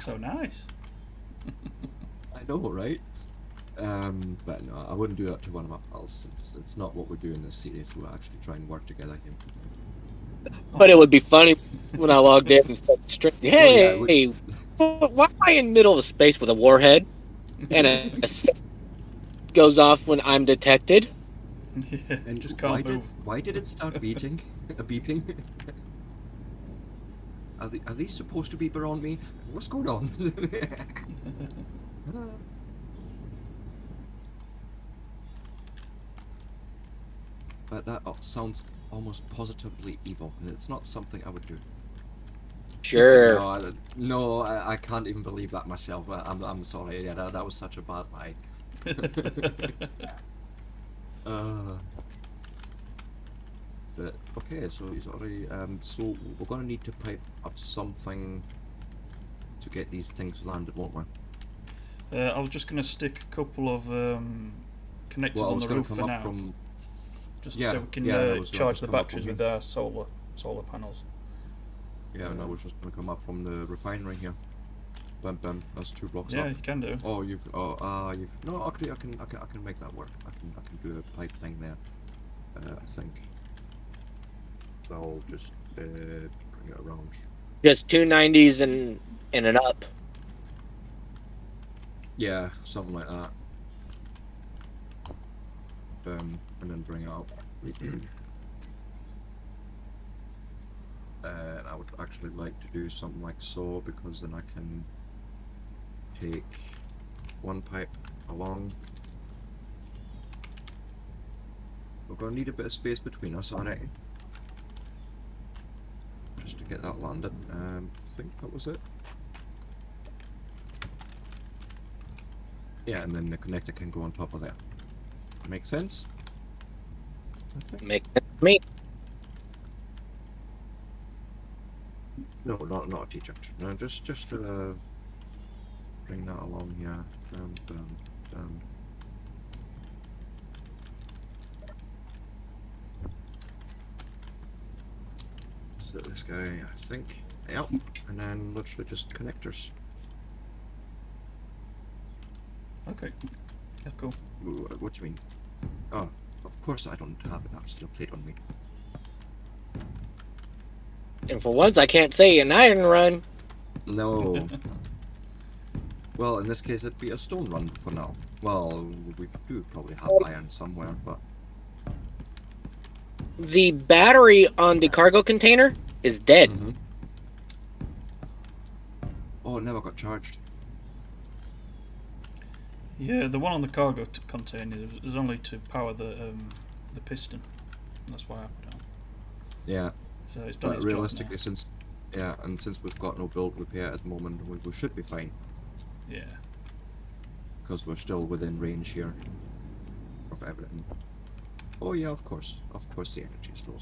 So nice. I know, right? But no, I wouldn't do that to one of my pals. It's not what we do in this series. We actually try and work together here. But it would be funny when I logged in and said, hey, why am I in the middle of space with a warhead? And a goes off when I'm detected. Yeah, And just can't move. Why did it start beating? Beeping? Are they supposed to beep around me? What's going on? But that sounds almost positively evil, and it's not something I would do. Sure. No, I can't even believe that myself. I'm sorry. Yeah, that was such a bad lie. But okay, so he's already. So we're gonna need to pipe up something to get these things landed, won't we? I was just going to stick a couple of connectors Well, I on was the gonna roof come for up now, from. just Yeah, so we can yeah, and I was gonna charge just the come up batteries from with here. our solar panels. Yeah, and I was just gonna come up from the refinery here. Bam, bam. That's 2 blocks Yeah, up. you can do. Oh, you've. No, actually, I can make that work. I can do a pipe thing there. I think. So I'll just bring it around. Just 290s and an up. Yeah, something like that. And then bring it up. And I would actually like to do something like so, because then I can take one pipe along. We're going to need a bit of space between us, I reckon. Just to get that landed. I think that was it. Yeah, and then the connector can go on top of there. Make sense? I think. Make sense to me. No, not a teacher. No, just bring that along here. Done. So this guy, I think. Yep. And then literally just connectors. Okay, that's cool. What do you mean? Oh, of course I don't have enough steel plate on me. And for once, I can't say an iron run. No. Well, in this case, it'd be a stone run for now. Well, we do probably have iron somewhere, but The battery on the cargo container is dead. Oh, it never got charged. Yeah, the one on the cargo container is only to power the piston. That's why I put it on. Yeah. So it's done But its job now. realistically, since we've got no build repair at the moment, we should be fine, Yeah. because we're still within range here of everything. Oh yeah, of course the energy is low.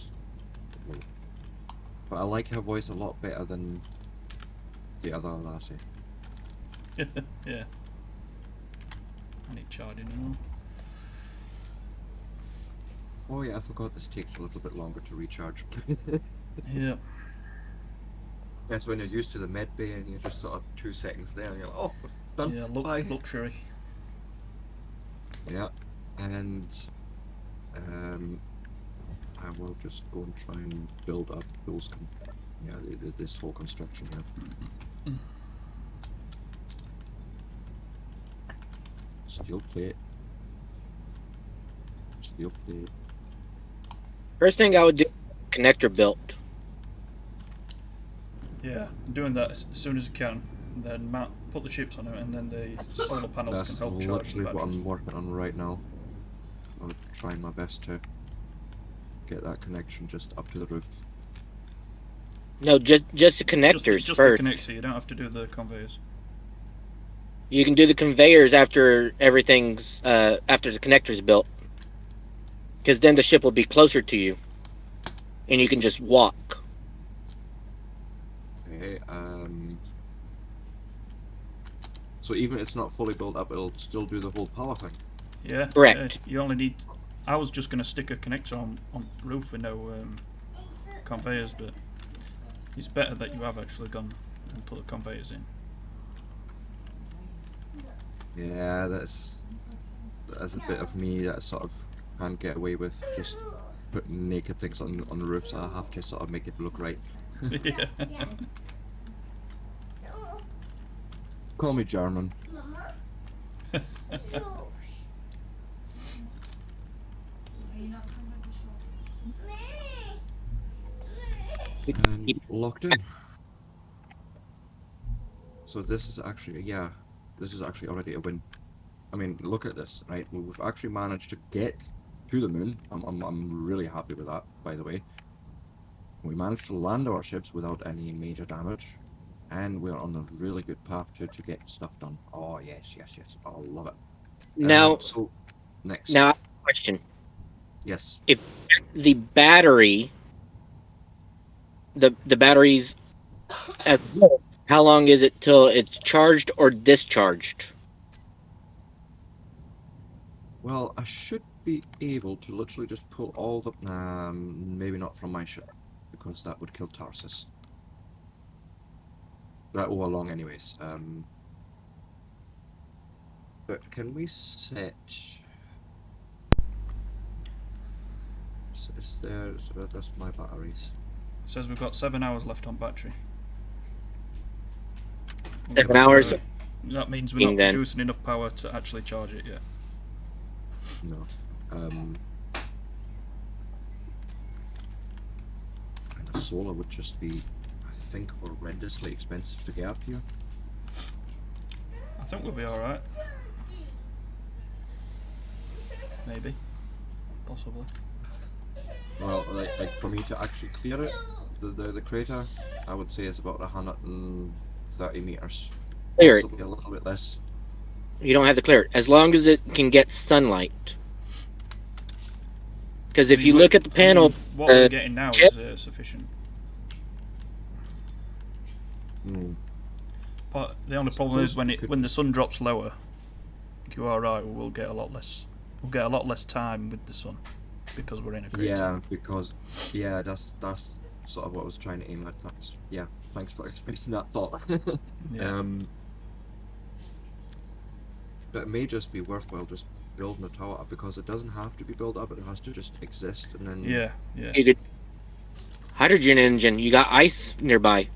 But I like her voice a lot better than the other lassie. Yeah. I need charging, you know. Oh yeah, I forgot this takes a little bit longer to recharge. Yeah. That's when you're used to the med bay and you're just sort of 2 seconds there and you're like, oh, done, Yeah, bye. luxury. Yeah, and I will just go and try and build up those, this whole construction here. Steel plate. First thing I would do, connector built. Yeah, doing that as soon as you can. And then put the chips on it, and then the solar panels That's can help charge the literally what batteries. I'm working on right now. I'm trying my best to get that connection just up to the roof. No, just the connectors Just first. the connector. You don't have to do the conveyors. You can do the conveyors after everything's after the connector's built, because then the ship will be closer to you, and you can just walk. Okay, so even if it's not fully built up, it'll still do the whole power thing. Yeah. Correct. You only need. I was just going to stick a connector on the roof with no conveyors, but it's better that you have actually gone and put the conveyors in. Yeah, that's a bit of me that sort of can't get away with just putting naked things on the roof, so I have to sort of make it look right. Yeah. Call me German. And locked in. So this is actually, already a win. I mean, look at this, right? We've actually managed to get to the moon. I'm really happy with that, by the way. We managed to land our ships without any major damage, and we're on a really good path to get stuff done. Oh yes, I love it. Now, So next. now, I have a question. Yes. If the battery, the batteries at full, how long is it till it's charged or discharged? Well, I should be able to literally just pull all the... maybe not from my ship, because that would kill Tarsis. Right, all along anyways. But can we set... Is there... So that's my batteries. It says we've got 7 hours left on battery. 7 hours. That means we're not Then. producing enough power to actually charge it yet. No. And the solar would just be, I think, horrendously expensive to get up here. I think we'll be alright. Maybe. Possibly. Well, like for me to actually clear it, the crater, I would say it's about 130 meters. Clear it. Possibly a little bit less. You don't have to clear it as long as it can get sunlight. Because if you look at the panel, what we're getting now chip- is sufficient. But the only problem is when the sun drops lower, you are right. We'll get a lot less. We'll get a lot less time with the sun because we're in a crater. Yeah, because that's sort of what I was trying to aim at. Yeah, thanks for expressing that thought. Yeah. But it may just be worthwhile just building a tower up because it doesn't have to be built up; it has to just exist, and then Yeah. you could hydrogen engine. You got ice nearby.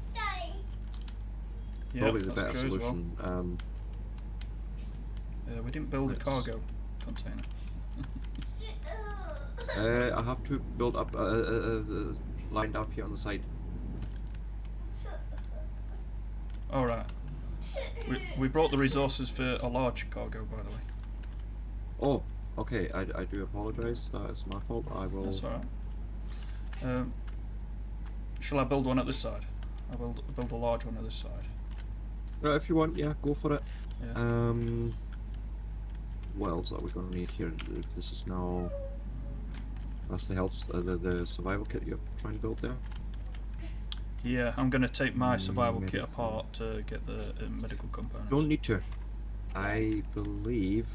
Yeah, probably the that's better true solution. as well. We didn't build a cargo container. I have to build up lined up here on the side. All right. We brought the resources for a large cargo, by the way. Oh, okay. I do apologize. It's my fault. I will. That's all right. Shall I build one at this side? I'll build a large one at this side. Right, if you want, yeah, go for it. Yeah. What else are we going to need here? This is now. That's the health, the survival kit you're trying to build there. Yeah, I'm going to take my survival kit apart to get the medical components. Don't need to. I believe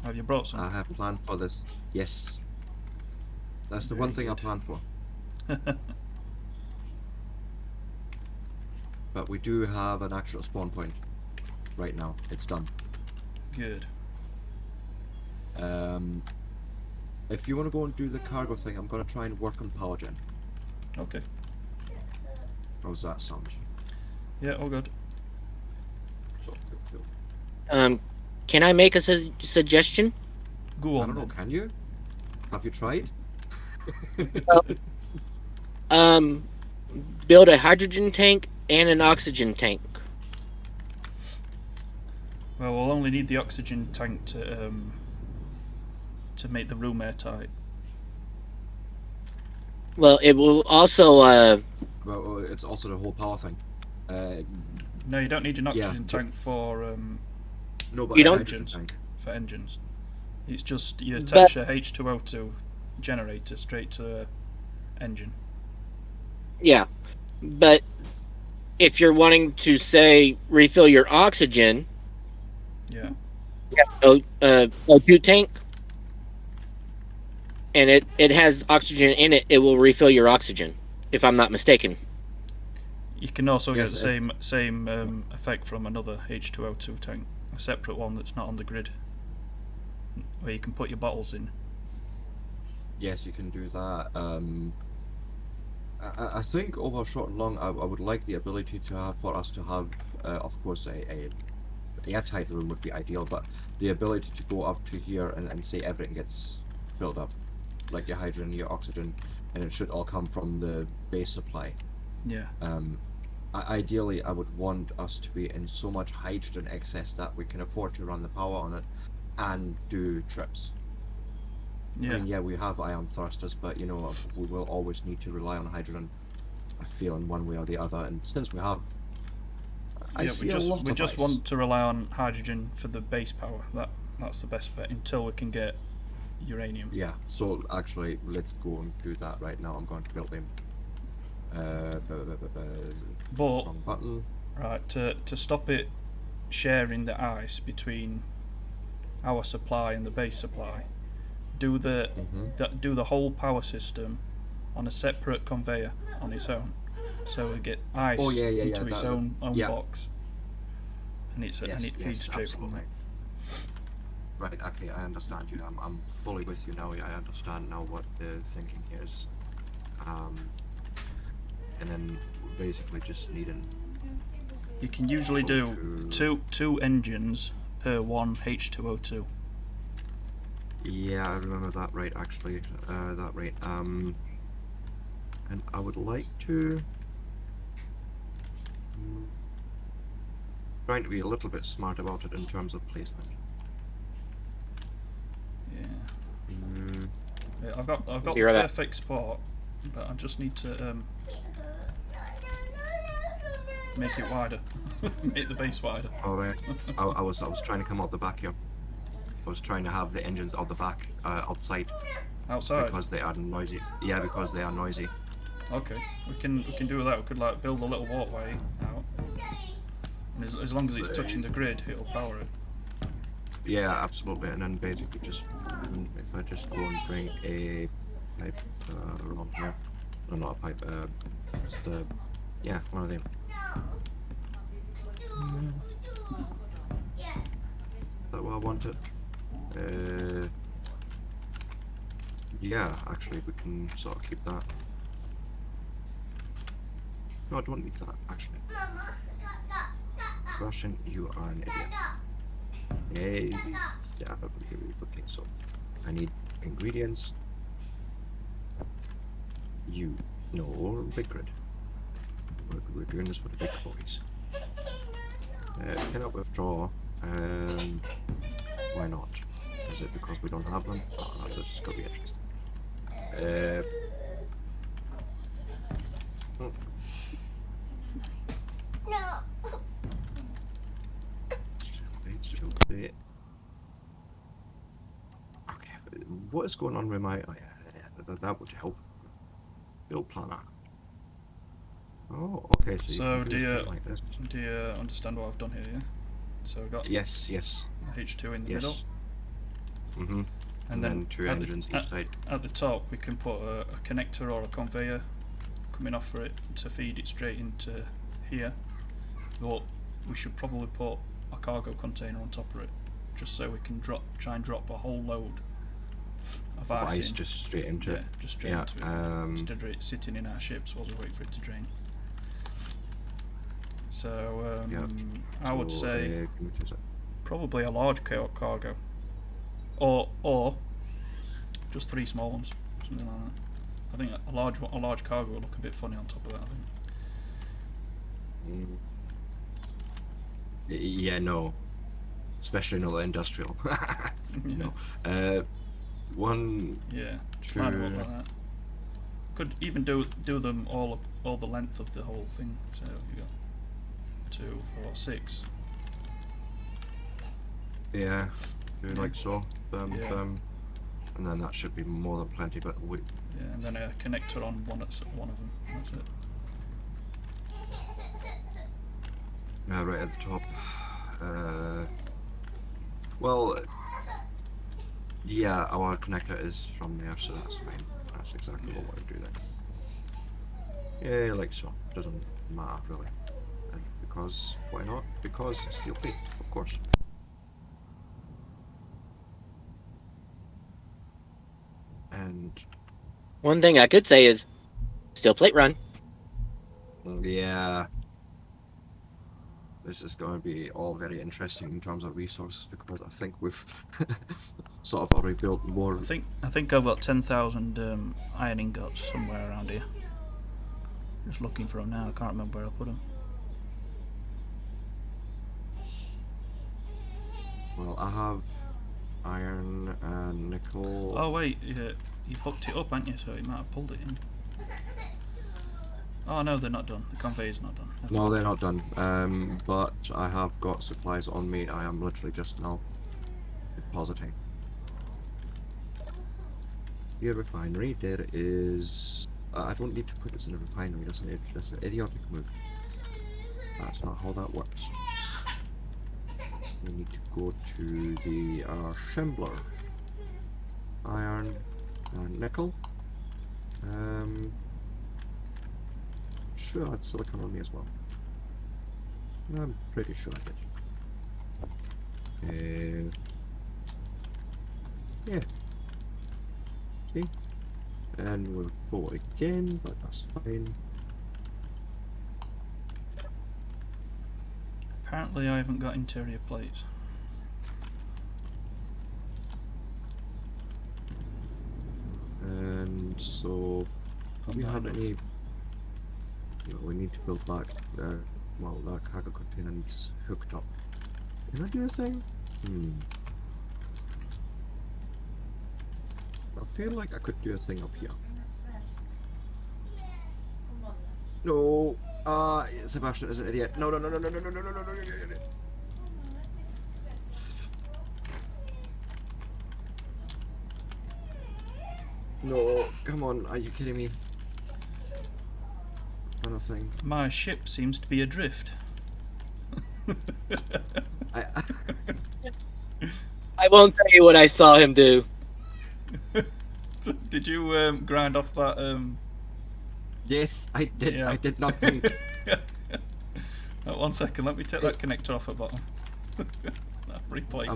Have you brought some? I have planned for this. Yes. That's the Very one thing good. I planned for. But we do have an actual spawn point right now. It's done. Good. If you want to go and do the cargo thing, I'm going to try and work on power gen. Okay. How's that sound? Yeah, all good. Cool. Can I make a suggestion? Go I on. don't know, Then. can you? Have you tried? Build a hydrogen tank and an oxygen tank. Well, we'll only need the oxygen tank to make the room airtight. Well, it will also. Well, it's also the whole power thing. No, you don't need an Yeah, oxygen but- tank for No, but You a don't- hydrogen tank. engines. It's just you But- attach a H2O2 generator straight to a engine. Yeah, but if you're wanting to say refill your oxygen, Yeah. O2 tank, and it has oxygen in it, it will refill your oxygen, if I'm not mistaken. You can also get Yes, the same effect from another H2O2 tank, a separate one that's not on the grid, where you can put your bottles in. Yes, you can do that. I think over short and long, I would like the ability to have for us to have, of course, a airtight room would be ideal, but the ability to go up to here and say everything gets filled up, like your hydrogen, your oxygen, and it should all come from the base supply. Yeah. Ideally, I would want us to be in so much hydrogen excess that we can afford to run the power on it and do trips. Yeah. I mean, yeah, we have ion thrusters, but you know, we will always need to rely on hydrogen. I feel in one way or the other, and since we have, I Yeah, see we a just lot we of just ice. want to rely on hydrogen for the base power. That's the best bet until we can get uranium. Yeah, so actually, let's go and do that right now. I'm going to build them. But Wrong button. right, to stop it sharing the ice between our supply and the base supply, do the whole power system on a separate conveyor on its own, so we get ice Oh, yeah, into its own yeah. box, and it feeds straight from absolutely. there. Right, okay, I understand you. I'm fully with you now. I understand now what the thinking is. And then basically just needing. You can usually do two engines per one H2O2. Yeah, I remember that right, actually. That right. And I would like to. Trying to be a little bit smart about it in terms of placement. Yeah. Mm, Yeah, I've got the Hear that? perfect spot, but I just need to make it wider, make the base wider. all right. I was trying to come out the back here. I was trying to have the engines out the back, outside, Outside. because they are noisy. Yeah, because they are noisy. Okay, we can do that. We could like build a little walkway out, and as long as it's touching the grid, it'll power it. Yeah, absolutely. And then basically just if I just go and bring a pipe around here, no, not a pipe. Just yeah, one of them. Is that what I wanted? Yeah, actually, we can sort of keep that. No, I don't need that, actually. Russian, you are an idiot. Hey, yeah, okay, so I need ingredients. You know, big grid. We're doing this for the big boys. Cannot withdraw. Why not? Is it because we don't have them? Oh, this is gonna be interesting. Okay, what is going on with my? Oh, yeah, that would help. Build planner. Oh, okay. So you can do a thing like this. do you understand what I've done here? Yeah. So we've got Yes. H2 in the Yes. middle, Mhm. And then two engines each side. At the top, we can put a connector or a conveyor coming off for it to feed it straight into here. But we should probably put a cargo container on top of it, just so we can try and drop a whole load of ice in. Just straight into it. Just straight into it, instead of it sitting in our ships while we wait for it to drain. So I would say probably a large cargo, or just 3 small ones, something like that. I think a large cargo will look a bit funny on top of that. I think. Yeah, no, especially not the industrial. No, one. Yeah, just line them up like that. Could even do them all the length of the whole thing. So you got 2, 4, 6. Yeah, do like so. Yeah. And then that should be more than plenty. But we. Yeah, and then a connector on one of them. That's it. Right at the top. Well, yeah, our connector is from there, so that's fine. That's exactly what we'll do then. Yeah, like so. Doesn't matter really. And because why not? Because steel plate, of course. And One thing I could say is steel plate run. yeah. This is going to be all very interesting in terms of resources because I think we've sort of already built more. I think I've got 10,000 iron ingots somewhere around here. Just looking for them now. I can't remember where I put them. Well, I have iron and nickel. Oh wait, you've hooked it up, haven't you? So you might have pulled it in. Oh no, they're not done. The conveyor's not done. No, they're not done. But I have got supplies on me. I am literally just now depositing. Your refinery. There is. I don't need to put this in a refinery. That's an idiotic move. That's not how that works. We need to go to the Shembler. Iron and nickel. Sure, I had silicon on me as well. I'm pretty sure I did. Yeah. See? And we'll fall again, but that's fine. Apparently I haven't got interior plates. And so, do we have any? No, we need to build back. Well, that cargo container needs hooked up. Can I do a thing? I feel like I could do a thing up here. No, Sebastian is an idiot. No, no, no, no, no, no, no, no, no, no, no, no, no. No, come on, are you kidding me? Anything. My ship seems to be adrift. I won't tell you what I saw him do. Did you grind off that? Yes, I did. Yeah. I did not think. 1 second, let me take that connector off at bottom. Replace. I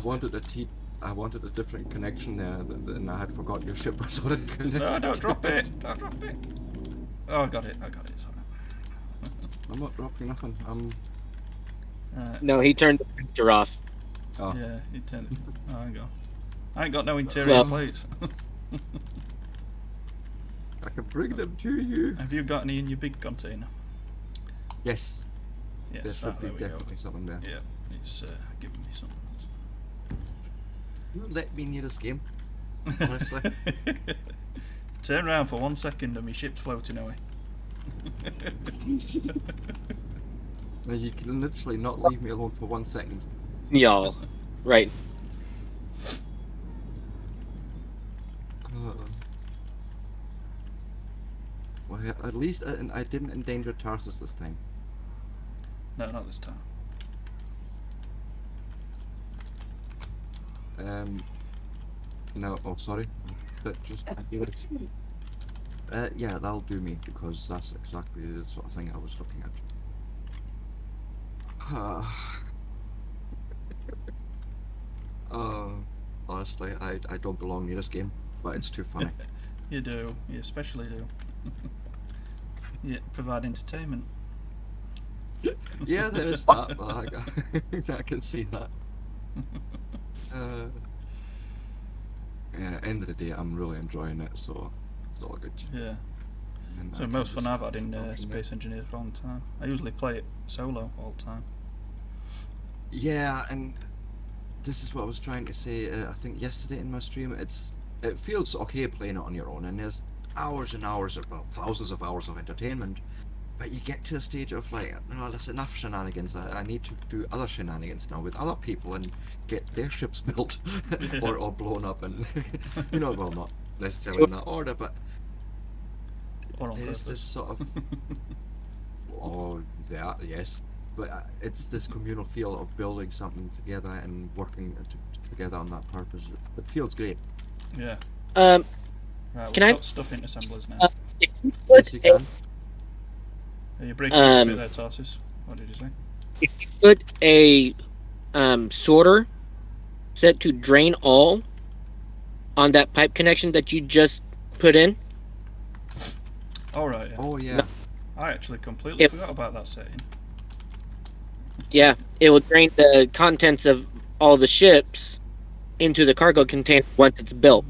wanted a different connection there, and I had forgot your ship was already connected. No, don't drop it! Don't drop it! Oh, I got it. Sorry. I'm not dropping nothing. No, he turned the picture off. Oh. Yeah, you turned it. Oh, hang on. I ain't got no interior Well- plates. I can bring them to you. Have you got any in your big container? Yes, Yes, there should be there we go. definitely something there. Yeah, it's giving me something. You let me near this game, honestly. Turn around for 1 second and my ship's floating away. Now you can literally not leave me alone for 1 second. Y'all. Right. Well, at least I didn't endanger Tarsis this time. No, not this time. No, oh sorry. But just yeah, that'll do me because that's exactly the sort of thing I was looking at. Honestly, I don't belong near this game, but it's too funny. You do. You especially do. You provide entertainment. Yeah, there is that, but I can see that. Yeah, end of the day, I'm really enjoying it, so it's all good. Yeah. And So I can most fun just I've had in keep Space Engineers for a long time. I usually play it solo all the time. Yeah, and this is what I was trying to say. I think yesterday in my stream, it feels okay playing it on your own, and there's hours and hours, well, thousands of hours of entertainment. But you get to a stage of like, no, that's enough shenanigans. I need to do other shenanigans now with other people and get their ships built or blown up, and well, not necessarily in that order, but Or on there's purpose. this sort of yes, but it's this communal feel of building something together and working together on that purpose. It feels great. Yeah. Um, Right, we've Can I- got stuff in assemblers now. if you Yes, put you a, can. Are you breaking up a bit um, there, Tarsis? What did you say? if you put a sorter set to drain all on that pipe connection that you just put in, Alright, yeah. Oh yeah. I actually completely If- forgot about that setting. yeah, it will drain the contents of all the ships into the cargo container once it's built.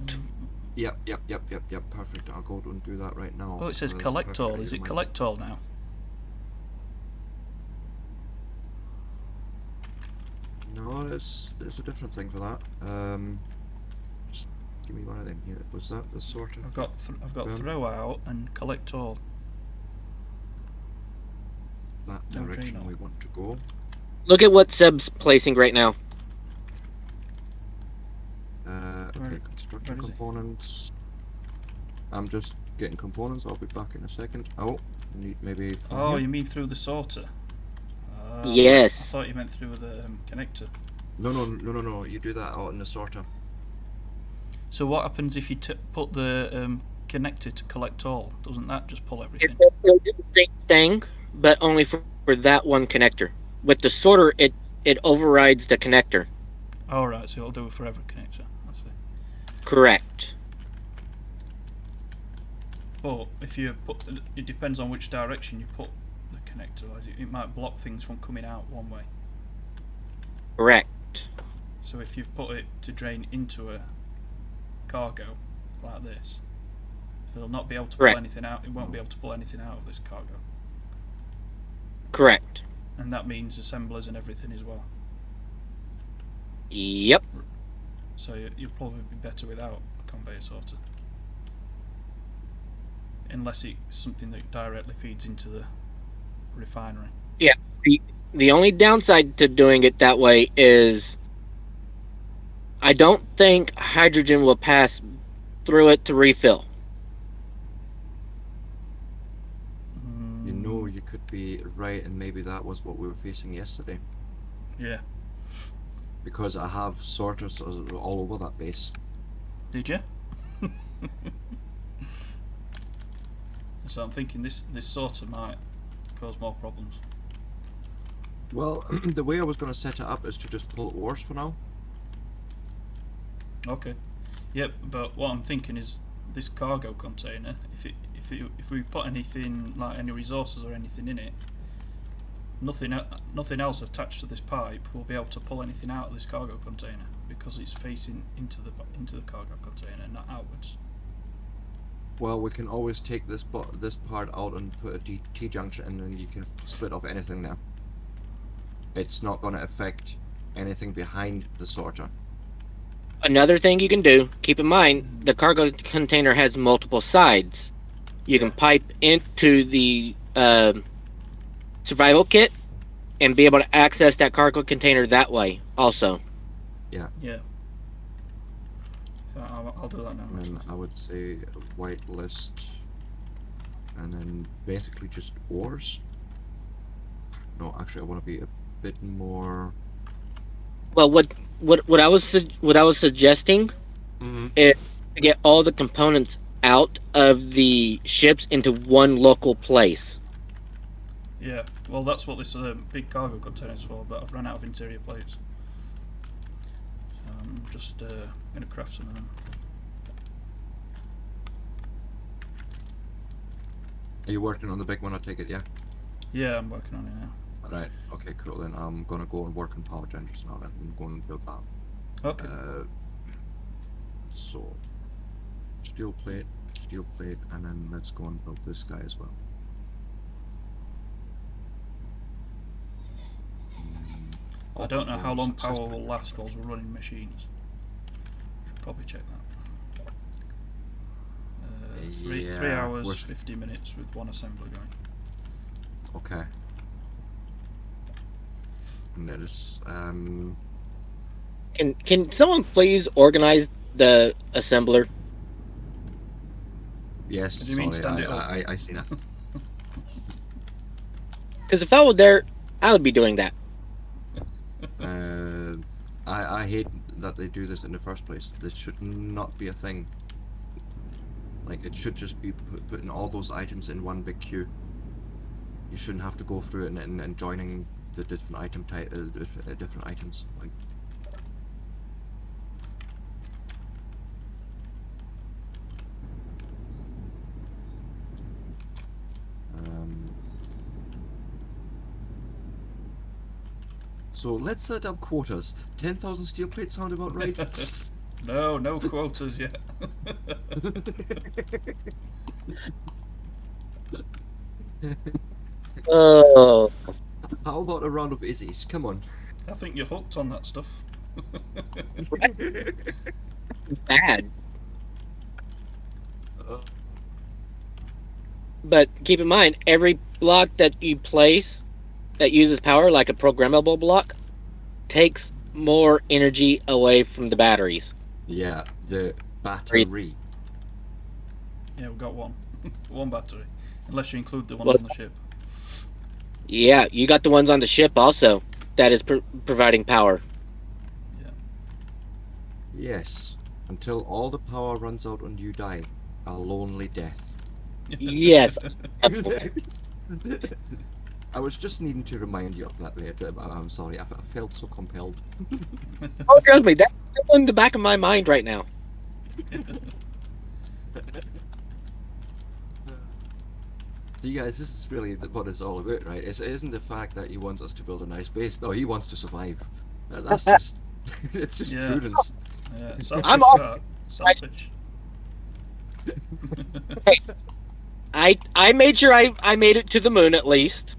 Yep. Perfect. I'll go and do that right now. Oh, it says That's collect perfect. all. Is it collect all now? No, there's a different thing for that. Just give me one of them here. Was that the sort of? I've got throw out and collect all. That No, direction drain we all. want to go. Look at what Seb's placing right now. Okay, Where- construction where is it? components. I'm just getting components. I'll be back in a second. Oh, need maybe. From Oh, here? you mean through the sorter? I Yes. thought you meant through the connector. No. You do that out in the sorter. So what happens if you put the connector to collect all? Doesn't that just pull everything? It'll do the same thing, but only for that one connector. With the sorter, it overrides the connector. All right, so it'll do it for every connector. I see. Correct. But if you put, it depends on which direction you put the connector. Like it might block things from coming out one way. Correct. So if you've put it to drain into a cargo like this, it'll not be able to pull Correct. anything out. It won't be able to pull anything out of this cargo, Correct. and that means assemblers and everything as well. Yep. So you'll probably be better without a conveyor sorter, unless it's something that directly feeds into the refinery. Yeah. The only downside to doing it that way is I don't think hydrogen will pass through it to refill. You know, you could be right, and maybe that was what we were facing yesterday. Yeah. Because I have sorters all over that base. Did you? So I'm thinking this sorter might cause more problems. Well, the way I was going to set it up is to just pull ores for now. Okay. Yep, but what I'm thinking is this cargo container, if we put anything like any resources or anything in it, nothing else attached to this pipe will be able to pull anything out of this cargo container because it's facing into the cargo container, not outwards. Well, we can always take this part out and put a T-junction, and then you can split off anything there. It's not going to affect anything behind the sorter. Another thing you can do, keep in mind, the cargo container has multiple sides. You can pipe into the survival kit and be able to access that cargo container that way also. Yeah. So I'll do that now. And then I would say whitelist, and then basically just ores. No, actually, I want to be a bit more. Well, what I was suggesting is to get all the components out of the ships into one local place. Yeah, well that's what this big cargo container is for, but I've run out of interior plates. So I'm just going to craft some of them. Are you working on the big one? I take it, yeah. Yeah, I'm working on it now. Right. Okay. Cool. Then I'm gonna go and work on power generators now. Then I'm going to build that. Okay. So steel plate, and then let's go and build this guy as well. I don't know how long power will last whilst we're running machines. Should probably check that. 3 hours, 50 minutes with one assembler going. Okay. And that is Can someone please organize the assembler? yes. What do you mean, stand it up? I see that. Because if I were there, I would be doing that. I hate that they do this in the first place. This should not be a thing. Like, it should just be putting all those items in one big queue. You shouldn't have to go through it and joining the different different items. Like, so let's set up quotas. 10,000 steel plates sound about right? No quotas yet. Oh, How about a round of Izzies? Come on. I think you're hooked on that stuff. bad. But keep in mind, every block that you place that uses power, like a programmable block, takes more energy away from the batteries. Yeah, the battery. Yeah, we've got one. One battery. Unless you include the ones Well- on the ship. Yeah, you got the ones on the ship also. That is providing power. Yes. Until all the power runs out and you die. A lonely death. Yes. I was just needing to remind you of that later. I'm sorry. I felt so compelled. Oh, trust me, that's still in the back of my mind right now. See, guys, this is really what it's all about, right? It isn't the fact that he wants us to build a nice base. No, he wants to survive. That's just, it's just Yeah. prudence. Yeah, selfish I'm all- that. Selfish. I made sure I made it to the moon at least.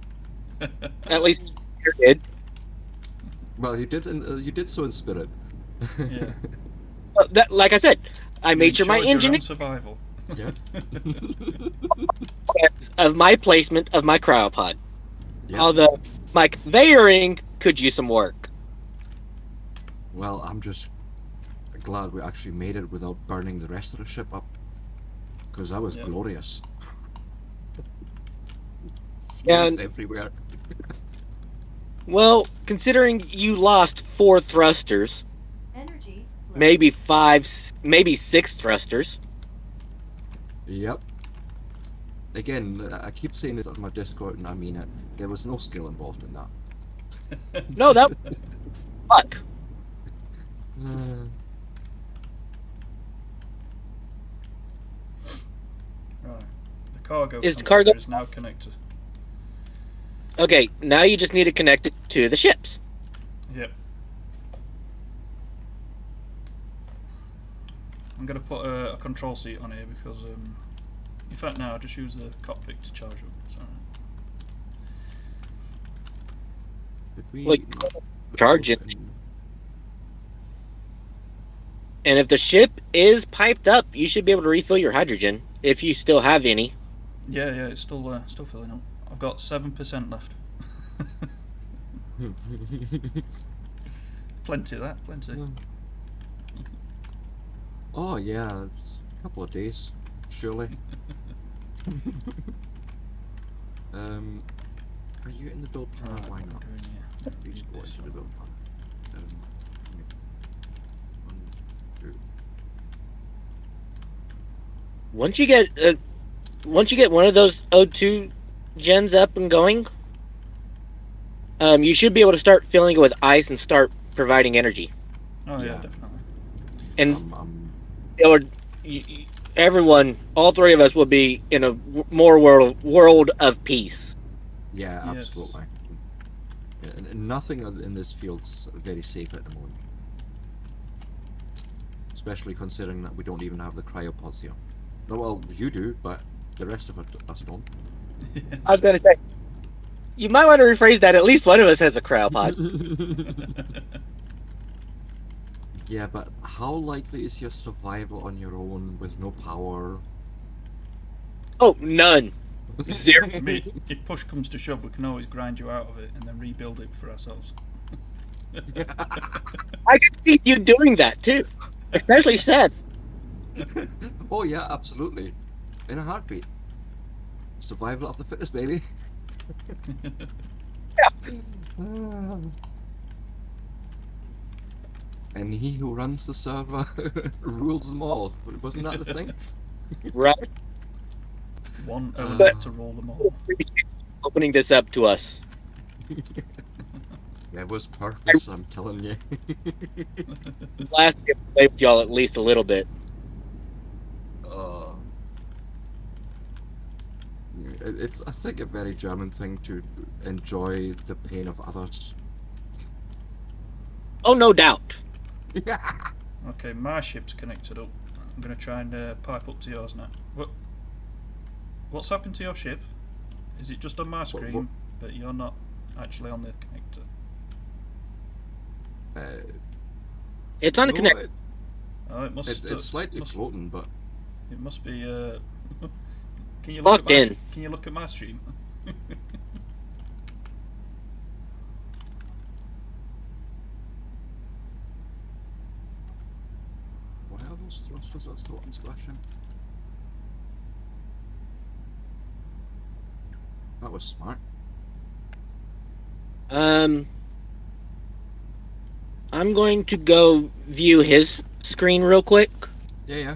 At least you did. Well, you did so in spirit. Yeah. That, like I said, I You made sure my ensured your engineer own survival. Yeah. of my placement of my cryopod. Yeah. Although my conveyoring could use some work. Well, I'm just glad we actually made it without burning the rest of the ship up. Because that was Yeah. glorious. Yeah, Flames everywhere. Well, considering you lost 4 thrusters, Energy. Low. maybe 5, maybe 6 thrusters. Yep. Again, I keep saying this on my Discord and I mean it. There was no skill involved in that. No, that fuck. Right. The cargo Is the container cargo- is now connected. Okay, now you just need to connect it to the ships. Yep. I'm going to put a control seat on here because, in fact, now I'll just use the cockpit to charge up. It's alright. Did we Like, not charge post it. any- And if the ship is piped up, you should be able to refill your hydrogen if you still have any. Yeah, it's still filling up. I've got 7% left. Plenty of that, plenty. Oh yeah, it's a couple of days, surely. Are you in the build plan? Right, Why what not? am I doing here? Please Read go this into the one. build plan. One, two. Once you get one of those O2 gens up and going, you should be able to start filling it with ice and start providing energy. Oh yeah, Yeah. definitely. And I'm it would, everyone, all 3 of us, will be in a more world of peace. yeah, Yes. absolutely. Yeah, and nothing in this field's very safe at the moment. Especially considering that we don't even have the cryopods here. No, well, you do, but the rest of us don't. I was going to say, you might want to rephrase that. At least one of us has a cryopod. Yeah, but how likely is your survival on your own with no power? Oh, none. 0. I mean, if push comes to shove, we can always grind you out of it and then rebuild it for ourselves. I could see you doing that too, especially Seth. Oh yeah, absolutely. In a heartbeat. Survival of the fittest, baby. And he who runs the server rules them all. Wasn't that the thing? Right. One owner But- to rule them all. Opening this up to us. There was purpose, I'm telling you. Last year, I played with y'all at least a little bit. It's, I think, a very German thing to enjoy the pain of others. Oh, no doubt. Okay, my ship's connected up. I'm going to try and pipe up to yours now. What's happened to your ship? Is it just on my screen, but you're not actually on the connector? It's on the No, connect. Oh, it must. it's slightly must- floating, but It must be. Can you Locked at my, in. Can you look at my stream? why are those thrusters still unsplashing? was smart. I'm going to go view his screen real quick. Yeah.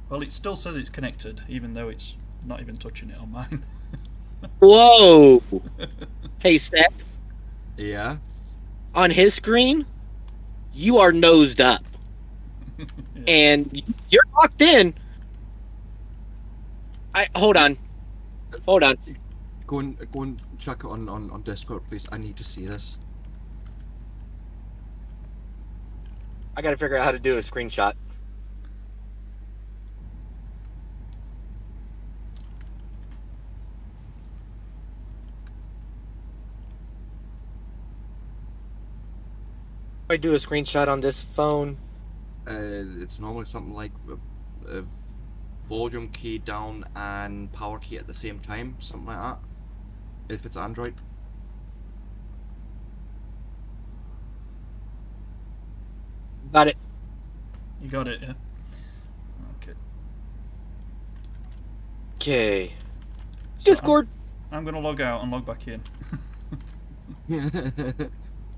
Well, it still says it's connected, even though it's not even touching it on mine. Whoa! Hey, Seth, Yeah. on his screen, you are nosed up. Yeah. And you're locked in. Hold on. Go and check it on Discord, please. I need to see this. I gotta figure out how to do a screenshot. If I do a screenshot on this phone, It's normally something like volume key down and power key at the same time, something like that. If it's Android. got it. You got it, yeah? Okay. Okay. So Discord. I'm going to log out and log back in.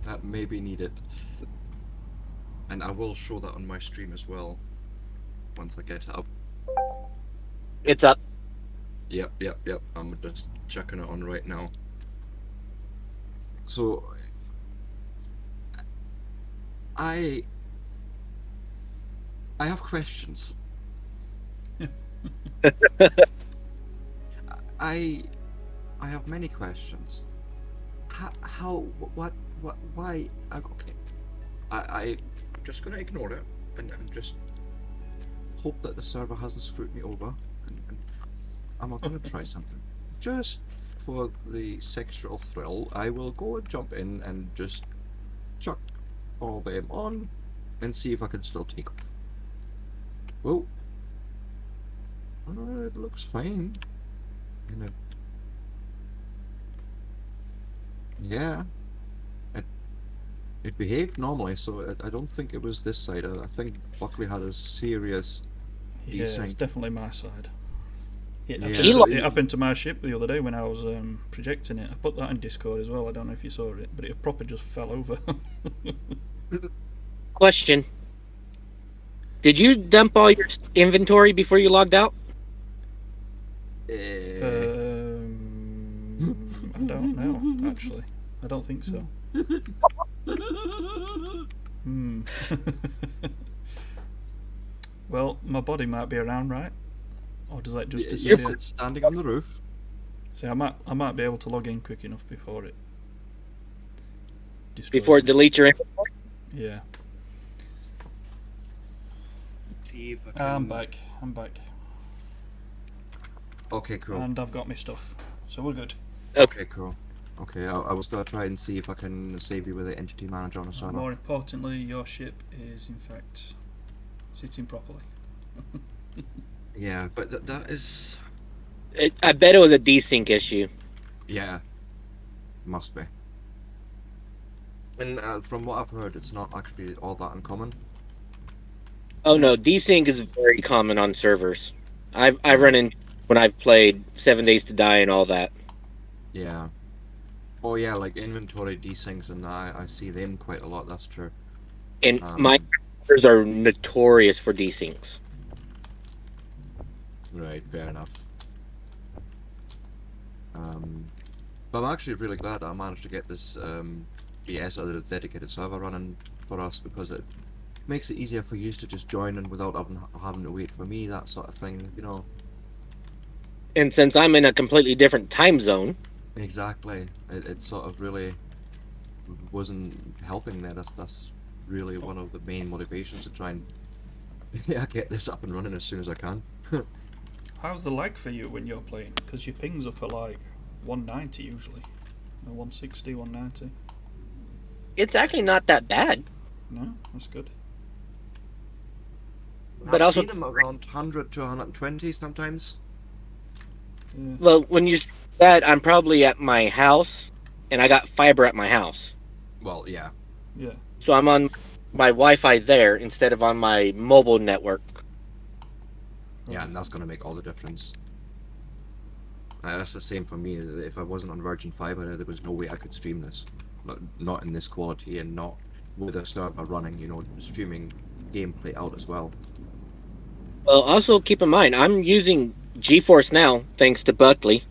That may be needed. And I will show that on my stream as well. Once I get it up. It's up. Yep. I'm just checking it on right now. So I have questions. I have many questions. How what why okay. I'm just gonna ignore it and just hope that the server hasn't screwed me over, and I'm gonna try something. Just for the sexual thrill, I will go and jump in and just chuck all them on and see if I can still take off. Well, it looks fine. And yeah, it behaved normally, so I don't think it was this side. I think Buckley had a serious Yeah, it's desync. definitely my side. It Yeah. it happened to my ship the other day when I was projecting it. I put that in Discord as well. I don't know if you saw it, but it proper just fell over. Question. Did you dump all your inventory before you logged out? I don't know, actually. I don't think so. Well, my body might be around, right? Or does that just disappear? Yes, it's standing on the roof. See, I might be able to log in quick enough before it destroys Before it me. deletes your inventory? Yeah. See if I I'm can- back. I'm back. Okay, cool. And I've got my stuff. So we're good. Okay, cool. Okay, I was gonna try and see if I can save you with the entity manager on a And server. more importantly, your ship is in fact sitting properly. Yeah, but that is... I bet it was a desync issue. Yeah. Must be. And from what I've heard, it's not actually all that uncommon. Oh no, desync is very common on servers. I've run in when I've played 7 Days to Die and all that. Yeah. Oh yeah, like inventory desyncs and that, I see them quite a lot, that's true. And my servers are notorious for desyncs. Right, fair enough. But I'm actually really glad that I managed to get this BS out of the dedicated server running for us, because it makes it easier for you to just join in without having to wait for me, that sort of thing, you know. And since I'm in a completely different time zone, Exactly. It sort of really wasn't helping there. That's really one of the main motivations to try and get this up and running as soon as I can. How's the lag for you when you're playing? Because your ping's up at like 190 usually. No, 160, 190. it's actually not that bad. No, that's good. But I've also- seen them around 100 to 120 sometimes. Yeah. Well, when you say that, I'm probably at my house, and I got fiber at my house. Well, yeah. Yeah. So I'm on my Wi-Fi there instead of on my mobile network. Yeah, and that's going to make all the difference. That's the same for me. If I wasn't on Virgin Fiber, there was no way I could stream this. Not in this quality and not with a server running, streaming gameplay out as well. Well, also keep in mind, I'm using GeForce now, thanks to Buckley,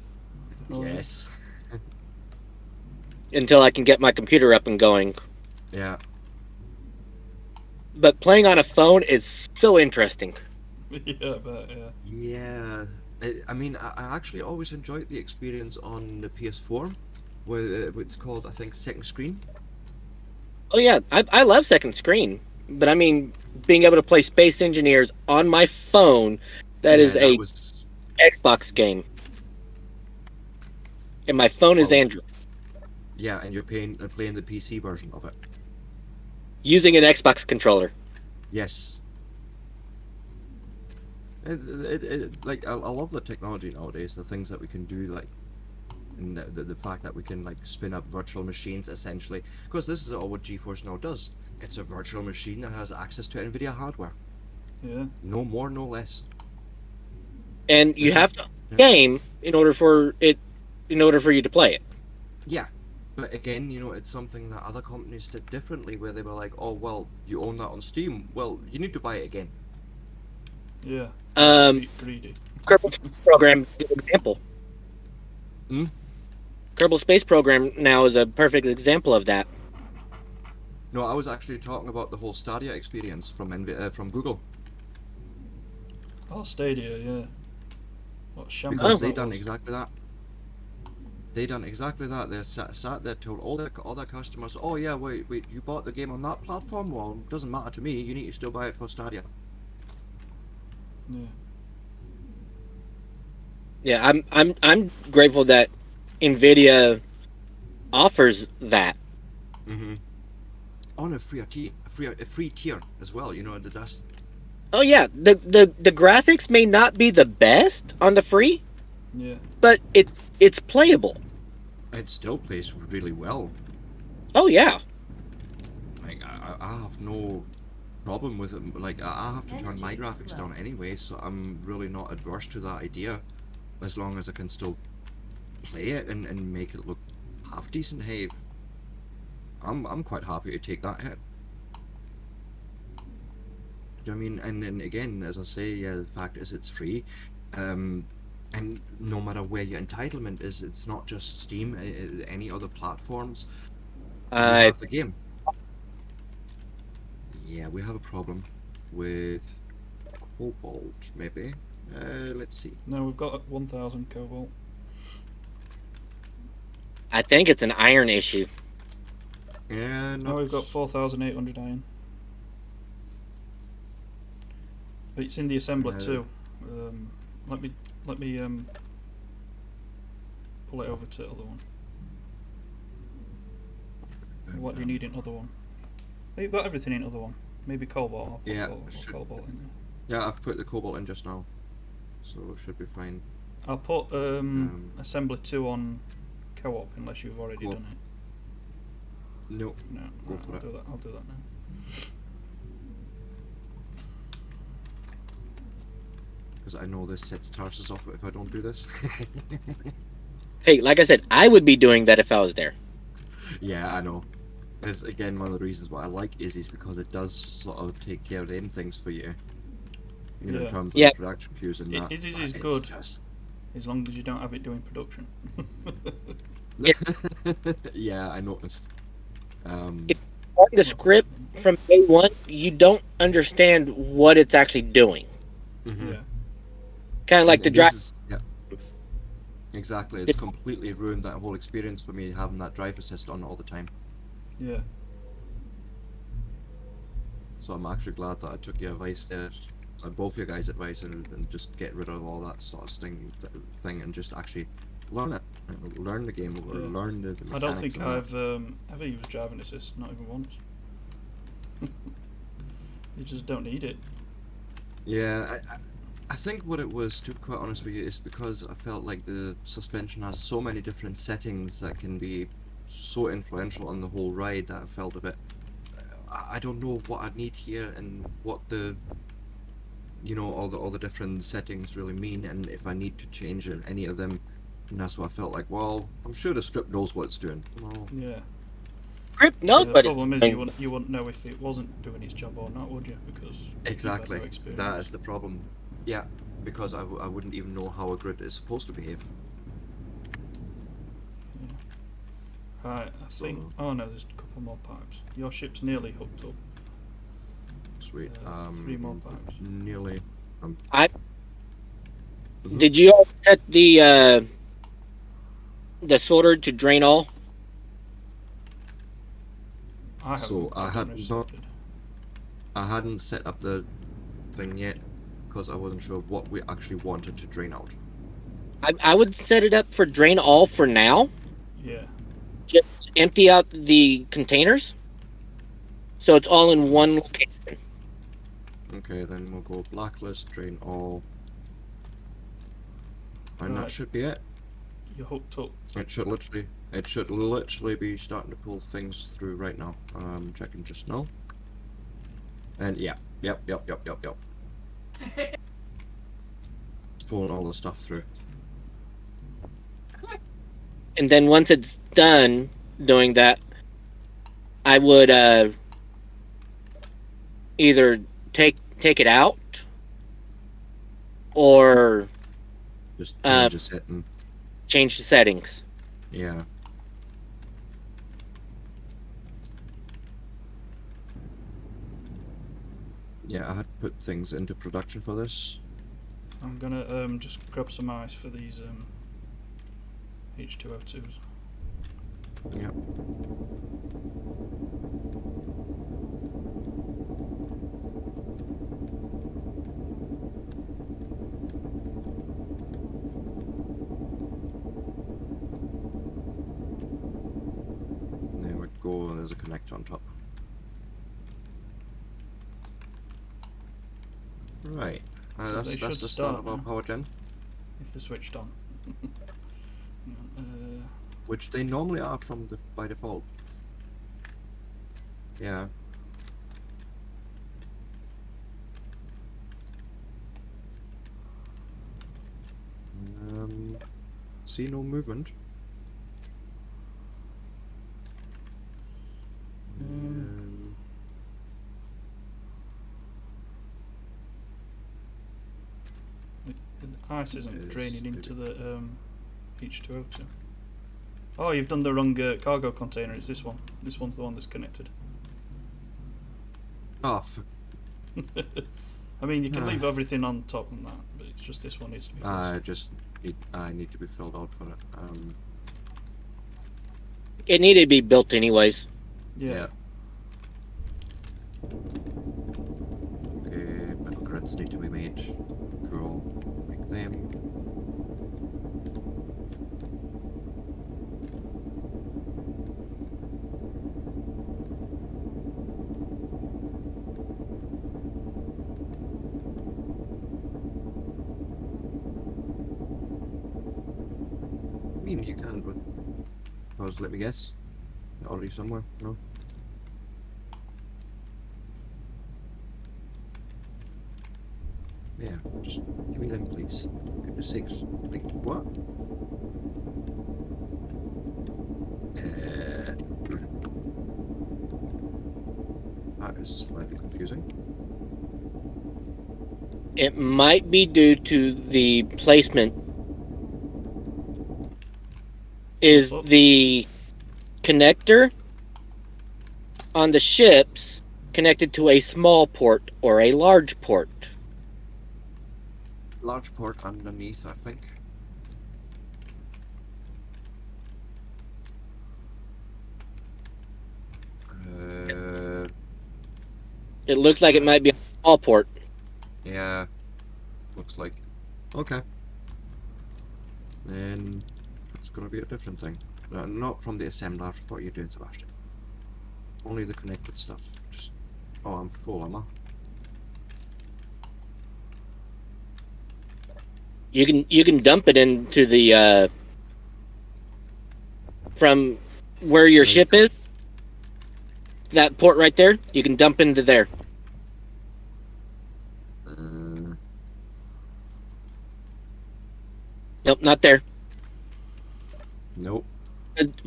Oh, yeah. Yes. until I can get my computer up and going. Yeah. But playing on a phone is so interesting. Yeah, but yeah. Yeah. I mean, I actually always enjoyed the experience on the PS4, where it's called, I think, Second Screen. Oh yeah, I love second screen, but I mean, being able to play Space Engineers on my phone, that is Yeah, a was Xbox game, and my phone is Well- Android. Yeah, and you're playing the PC version of it. Using an Xbox controller. Yes. Like I love the technology nowadays, the things that we can do, like, and the fact that we can like spin up virtual machines essentially, because this is all what GeForce now does. It's a virtual machine that has access to NVIDIA hardware. Yeah. No more, no less. And you Isn't- have to yeah. game in order for you to play it. Yeah, but again, it's something that other companies did differently, where they were like, "Oh well, you own that on Steam. Well, you need to buy it again." Yeah. Greedy. Kerbal Space Program is an example. Hmm? Kerbal Space Program now is a perfect example of that. No, I was actually talking about the whole Stadia experience from Google, Oh, Stadia, yeah. What shambles because they that done was. exactly that. They done exactly that. They sat there, told all their customers, "Oh yeah, wait, you bought the game on that platform? Well, it doesn't matter to me. You need to still buy it for Stadia." Yeah. Yeah, I'm grateful that Nvidia offers that. Mm-hmm. On a free tier as well. That's Oh yeah, the graphics may not be the best on the free, Yeah. but it's playable. it still plays really well. Oh yeah. Like I have no problem with it. Like I have to turn my graphics down anyway, so I'm really not adverse to that idea, as long as I can still play it and make it look half decent. Hey, I'm quite happy to take that hit. Do you know what I mean? And then again, as I say, yeah, the fact is it's free, and no matter where your entitlement is, it's not just Steam. Any other platforms, you have the game. Yeah, we have a problem with Cobalt, maybe. Let's see. No, we've got 1,000 cobalt. I think it's an iron issue. Yeah, No, no. we've got 4,800 iron. But it's in the assembler too. Let me pull it over to the other one. What do you need in other one? Oh, you've got everything in other one. Maybe cobalt. I'll put Yeah, cobalt in there. Yeah, I've put the Cobalt in just now, so it should be fine. I'll put assembler 2 on co-op unless you've already Co-op. done it. No. No, Go right, for I'll it. do that. I'll do that now. Because I know this sets Tarsis off if I don't do this. Hey, like I said, I would be doing that if I was there. Yeah, I know. It's again one of the reasons why I like Izzy's, because it does sort of take care of them things for you. In Yeah. terms of Yeah. production queues and that. Izzy's but is it's good. just- As long as you don't have it doing production. Yeah, I noticed. On the script from day one, you don't understand what it's actually doing. Mhm. Yeah. Kind of like the And drive. this is- yeah. Exactly, it's completely ruined that whole experience for me, having that drive assist on all the time. Yeah. So I'm actually glad that I took your advice there, both your guys' advice, and just get rid of all that sort of thing and just actually learn it, learn the game, or Yeah. learn the mechanics. I don't think of that. I've ever used driving assist, not even once. You just don't need it. Yeah, I think what it was, to be quite honest with you, is because I felt like the suspension has so many different settings that can be so influential on the whole ride that I felt a bit. I don't know what I need here and what the, all the different settings really mean, and if I need to change any of them And that's what I felt like, well, I'm sure the script knows what it's doing. Well, Yeah. Script knows The what problem it's is doing. you wouldn't know if it wasn't doing its job or not, would you? Because you've had exactly. no experience. That is the problem. Yeah, because I wouldn't even know how a grid is supposed to behave. Right, I think. Oh no, there's a couple more pipes. Your ship's nearly hooked up. Sweet. 3 more pipes. Nearly. Did you all set the sorter to drain all? I haven't So got them resetted. I hadn't set up the thing yet because I wasn't sure what we actually wanted to drain out. I would set it up for drain all for now. Yeah. Just empty out the containers, so it's all in one location. Okay, then we'll go blacklist, drain all. And Right. that should be it. You're hooked up. It should literally be starting to pull things through right now. Checking just now. And yeah, yep. It's pulling all the stuff through. And then once it's done doing that, I would either take it out or Just change the setting. change the settings. Yeah. Yeah, I had to put things into production for this. I'm gonna just grab some ice for these H2O2s. Yep. There we go, there's a connector on top. Right. So they That's should the start start of our now. power gen, If they're switched on. which they normally are by default. Yeah. See no movement. The ice isn't Yes, draining into maybe. the H2O2. Oh, you've done the wrong cargo container. It's this one. This one's the one that's connected. Oh, fuck. I mean, you can leave everything on top and that, but it's just this one needs to be fixed. I need to be filled out for it. It needed to be built anyways. Yeah. Okay, metal grids need to be made. Cool. Make them. I mean, you can, but let me guess. They're already somewhere. No. Yeah, just give me them, please. Goodness sakes. Like, what? That is slightly confusing. It might be due to the placement. Is What's up? the connector on the ships connected to a small port or a large port? Large port underneath, I think. It looks like it might be a small port. Yeah. Looks like. Okay. Then it's gonna be a different thing. Not from the assembler. What are you doing, Sebastian? Only the connected stuff. Just. Oh, I'm full, am I? You can dump it into the from where your There you ship go. is. That port right there, you can dump into there. Nope, not there. Nope.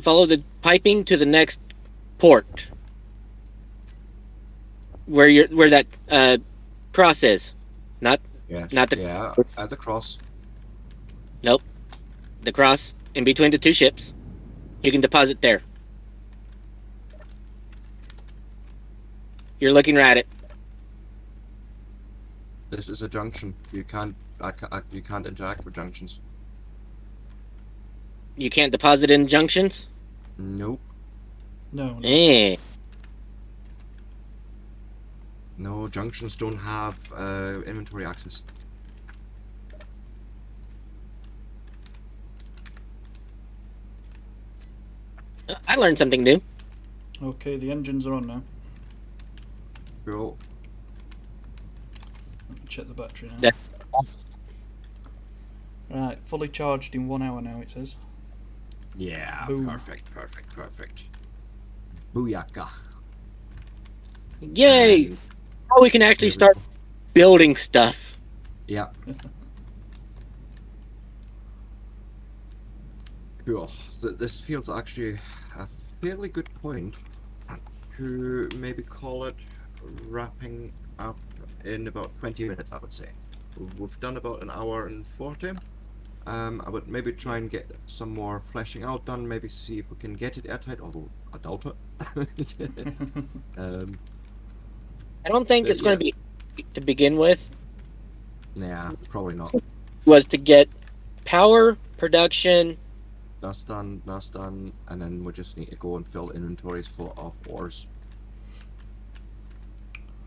Follow the piping to the next port, where that cross is. Not Yes. Not the Yeah. At the cross. Nope, the cross in between the two ships. You can deposit there. You're looking right at it. This is a junction. You can't. You can't interact with junctions. You can't deposit in junctions. Nope. No. Eh. No, junctions don't have inventory access. I learned something new. Okay, the engines are on now. Cool. Let me check the battery now. Yeah. Right, fully charged in 1 hour now, it says. Yeah. Boom. Perfect. Booyaka. Yay! And- Now we can actually start building stuff. Yeah. Cool. This feels actually a fairly good point to maybe call it wrapping up in about 20 minutes, I would say. We've done about an hour and 40. I would maybe try and get some more fleshing out done, maybe see if we can get it airtight, although I doubt it. I don't think it's going to be to begin with. Nah, probably not. Was to get power production. That's done, and then we just need to go and fill inventories full of ores.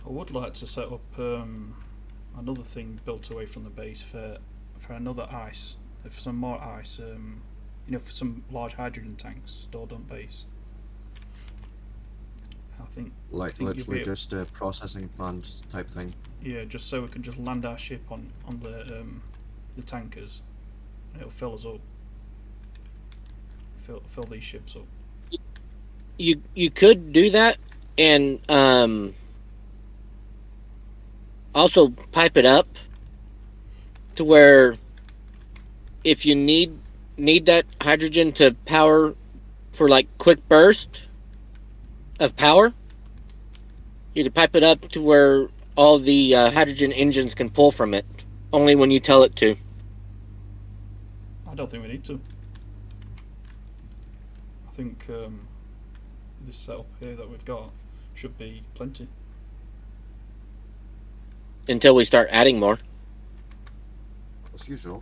I would like to set up another thing built away from the base for another ice, for some more ice. For some large hydrogen tanks stored on base. I think Literally just a processing plant type thing. Yeah, just so we can just land our ship on the tankers, and it'll fill us up. Fill these ships up. You could do that, and also pipe it up to where if you need that hydrogen to power for like quick burst of power, you could pipe it up to where all the hydrogen engines can pull from it, only when you tell it to. I don't think we need to. I think this setup here that we've got should be plenty. Until we start adding more. As usual.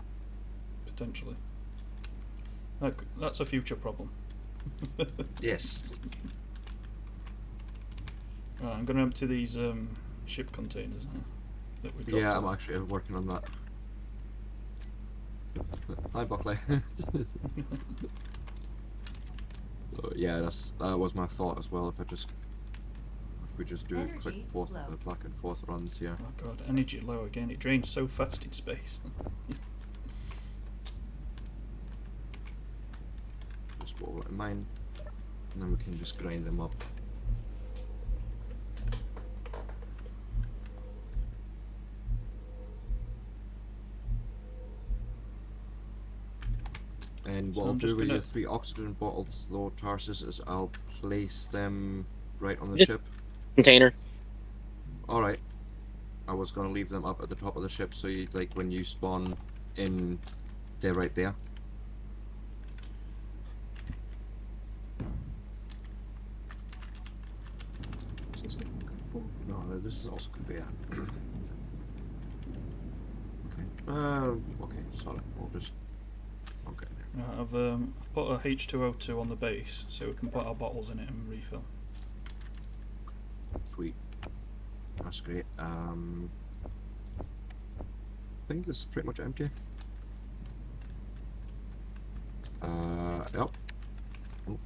Potentially. That's a future problem. Yes. Right, I'm going to empty these ship containers now that we've dropped Yeah, off. I'm actually working on that. Hi, Buckley. So, yeah, that was my thought as well. If we just do Energy quick low. back and forth runs here. Oh god, energy low again. It drains so fast in space. Just roll it in mine, and then we can just grind them up. And So what I'll I'm just do with gonna- your 3 oxygen bottles, though, Tarsis, is I'll place them right on the Just- ship. Container. Alright. I was gonna leave them up at the top of the ship, so you, like, when you spawn in, they're right there. No, this is also conveyor. Okay. Okay, sorry. We'll just... Okay, there. Right, I've put a H2O2 on the base so we can put our bottles in it and refill. Sweet. That's great. I think this is pretty much empty. Yep. Oh,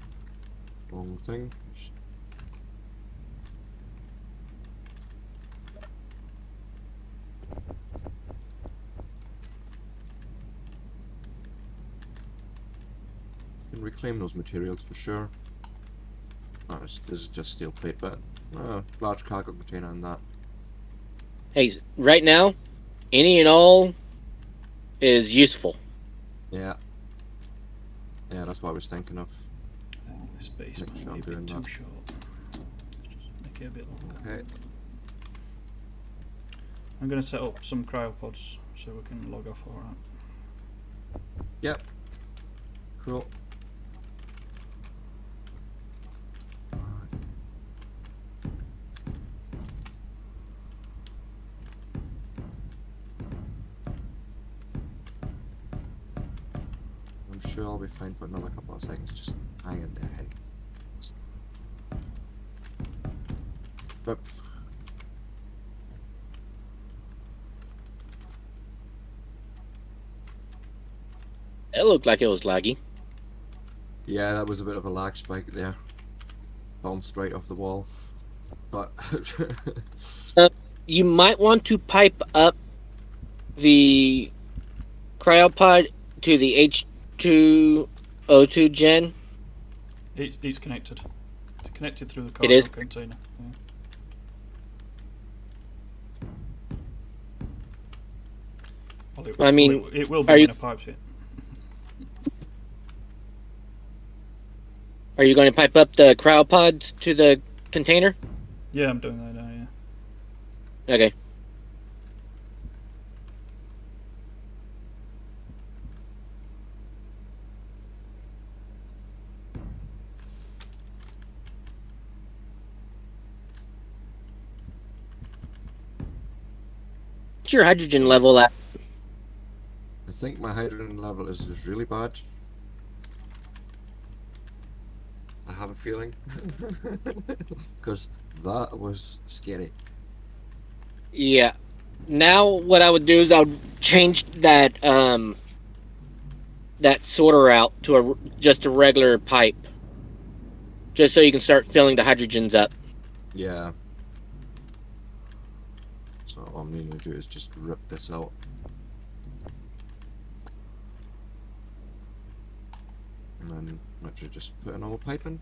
wrong thing. Can reclaim those materials for sure. Oh, this is just steel plate, but large cargo container and that. Hey, right now, any and all is useful. Yeah. Yeah, that's what I was thinking of. I think this base Make sure might I'm be a bit doing too that. short. Let's just make it a bit longer. Okay. I'm going to set up some cryopods so we can log off alright. Yep. Cool. I'm sure I'll be fine for another couple of seconds. Just hang in there, Hank. But It looked like it was laggy. yeah, that was a bit of a lag spike there. Bounced right off the wall. But You might want to pipe up the cryopod to the H2O2 gen. It's connected. It's connected through the It cargo is? container. Yeah. Well, I mean, it will are be you- when a pipe's hit. Are you going to pipe up the cryopods to the container? Yeah, I'm doing that now, yeah. Okay. What's your hydrogen level at? I think my hydrogen level is really bad. I have a feeling. Because that was scary. Yeah. Now what I would do is I would change that that sorter out to just a regular pipe, just so you can start filling the hydrogens up. Yeah. So all I'm going to do is just rip this out. And then literally just put a normal pipe in.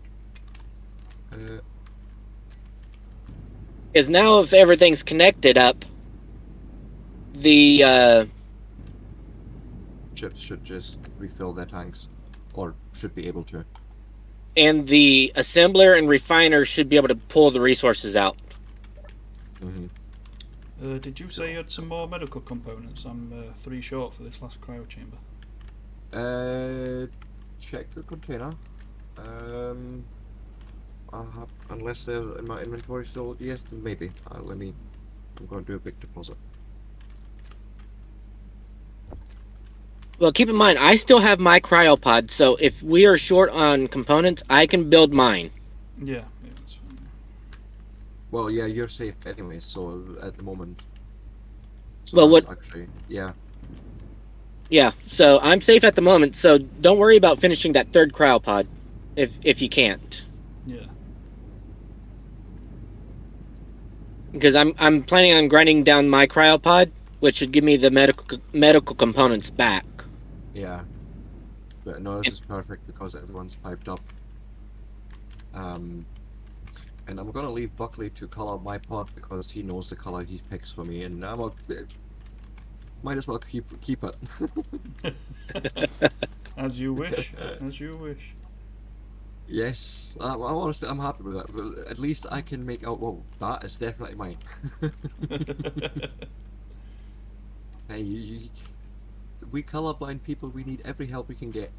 Because now if everything's connected up, the Ships should just refill their tanks. Or should be able to. and the assembler and refiner should be able to pull the resources out. Mm-hmm. Did you say you had some more medical components? I'm 3 short for this last cryo chamber. Check the container. I have, unless they're in my inventory still. Yes, maybe. I'm going to do a big deposit. Well, keep in mind, I still have my cryopod, so if we are short on components, I can build mine. Yeah, that's fine. Well, yeah, you're safe anyway. So at the moment. So Well, that's what- actually, yeah. Yeah, so I'm safe at the moment, so don't worry about finishing that third cryopod, if you can't. Yeah. Because I'm planning on grinding down my cryopod, which should give me the medical components back. Yeah. But no, this is perfect because everyone's piped up. And I'm gonna leave Buckley to color my pod because he knows the color he picks for me, and might as well keep it. As you wish. As you wish. Yes, honestly, I'm happy with that. But at least I can make out. Well, that is definitely mine. Hey, we colorblind people. We need every help we can get.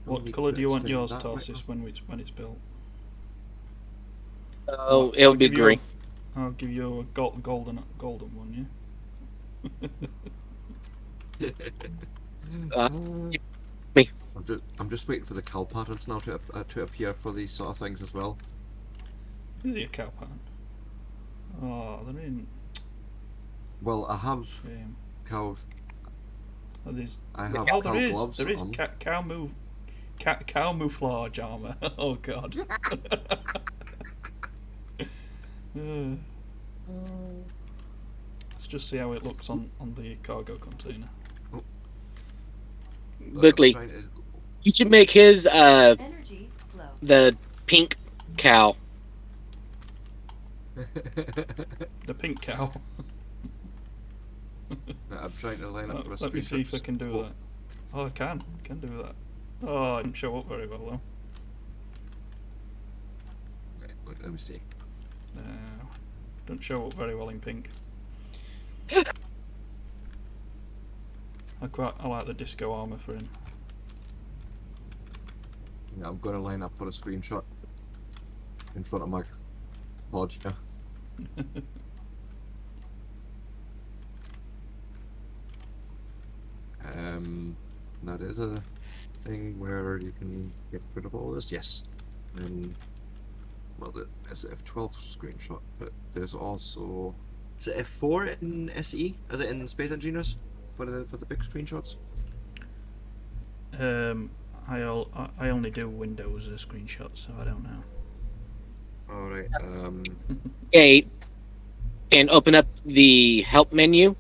What need colour to do you want spin yours, that right Tarsis, when it's built? Oh, Well, it'll I'll be give you green. I'll give you a golden one, yeah? Me. I'm just waiting for the cow patterns now to appear for these sort of things as well. Is he a cow pattern? Oh, they're in. Well, I have Shame. cows. Oh, there's, I have oh, cow there is. gloves There is on. camouflage armor. Oh god. Let's just see how it looks on the cargo container. Buckley, I'm trying you should make his Energy flow. the pink cow. The pink cow. I'm trying to line up for a Let me see if I screenshot. can do that. Oh, I can do that. Oh, it didn't show up very well though. Right, let me see. Don't show up very well in pink. I like the disco armour for him. Yeah, I'm gonna line up for a screenshot in front of my pod. Yeah. That is a thing where you can get rid of all this. Yes. And well, the SF12 screenshot, but there's also is it F4 in SE? Is it in Space Engineers for the big screenshots? I only do Windows screenshots, so I don't know. All right. Escape and open up the help menu.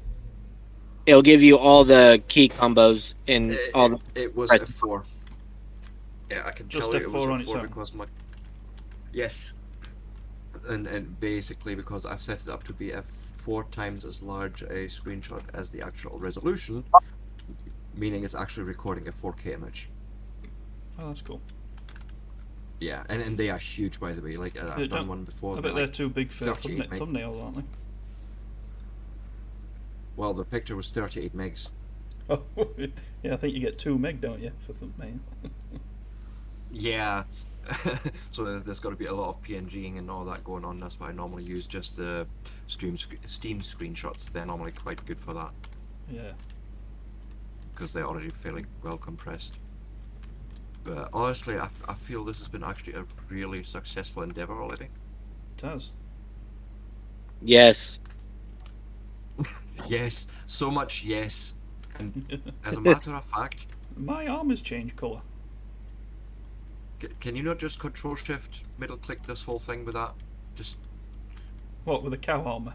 It'll give you all the key combos and all the. It was Right. F4. Yeah, I can Just tell you it was F4 on F4 its own? because my yes, and basically because I've set it up to be F4 times as large a screenshot as the actual resolution, meaning it's actually recording a 4K image. Oh, that's cool. Yeah, and they are huge, by the way. Like I've done one before. I bet they're too big for 38 meg. thumbnails, aren't they? Well, the picture was 38 megs. Oh, yeah, I think you get 2 meg, don't you, for thumbnail? Yeah. So there's got to be a lot of PNGing and all that going on. That's why I normally use just the Steam screenshots. They're normally quite good for that Yeah. because they're already fairly well compressed. But honestly, I feel this has been actually a really successful endeavor already. It has. Yes. Yes, so much yes. And as a matter of fact, My arm has changed colour. can you not just Control Shift middle click this whole thing with that? Just What, with a cow armour?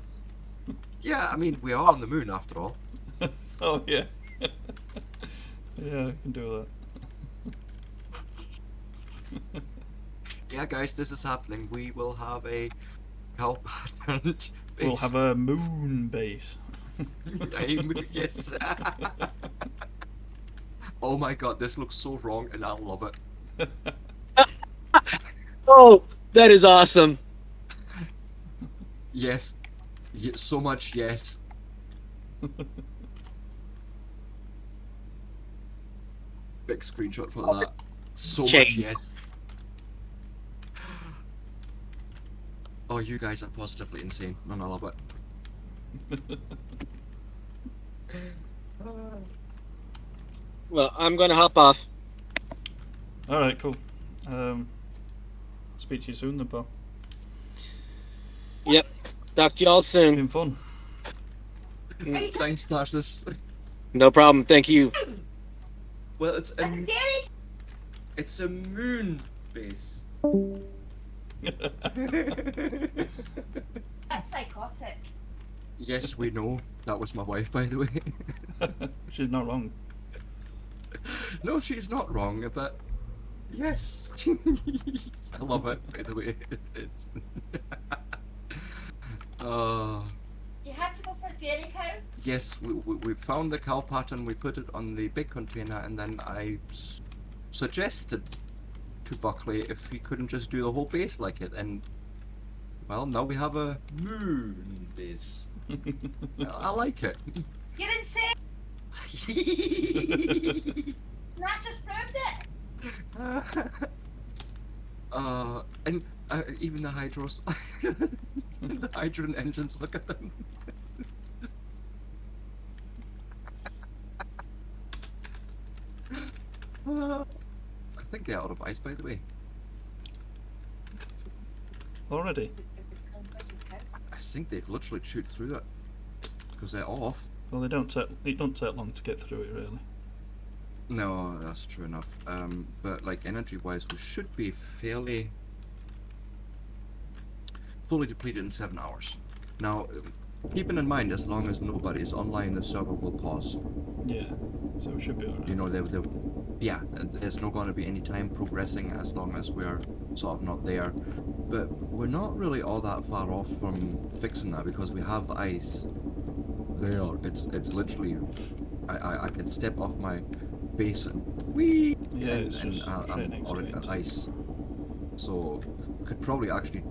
yeah, I mean we are on the moon after all. Oh, yeah. Yeah, I can do that. Yeah, guys, this is happening. We will have a cow patterned base. We'll have a moon base. Yes. Oh my god, this looks so wrong, and I love it. Oh, that is awesome. Yes, so much yes. Big screenshot for that. So much Change. yes. Oh, you guys are positively insane, and I love it. Well, I'm going to hop off. Alright, cool. Speak to you soon then, pal. Yep. Talk to y'all It's soon. been fun. Thanks, Tarsis. No problem. Thank you. Well, it's a moon base. That's psychotic. Yes, we know. That was my wife, by the way. She's not wrong. No, she's not wrong, but yes. I love it, by the way. You had to go for dairy cow? Yes, we found the cow pattern, we put it on the big container, and then I suggested to Buckley if he couldn't just do the whole base like it, and well, now we have a moon base. I like it. You're insane! That just proved it! And even the hydros, the hydrogen engines, look at them. I think they're out of ice, by the way. Already? I think they've literally chewed through it because they're off. Well, it don't take long to get through it, really. No, that's true enough. But like energy-wise, we should be fairly fully depleted in 7 hours. Now, keeping in mind, as long as nobody's online, the server will pause. Yeah, so it should be alright. You know, yeah, there's not going to be any time progressing as long as we're sort of not there. But we're not really all that far off from fixing that because we have ice. They are. It's literally, I can step off my base and whee, Yeah, and, it's and just I'm straight already into on it. ice. So could probably actually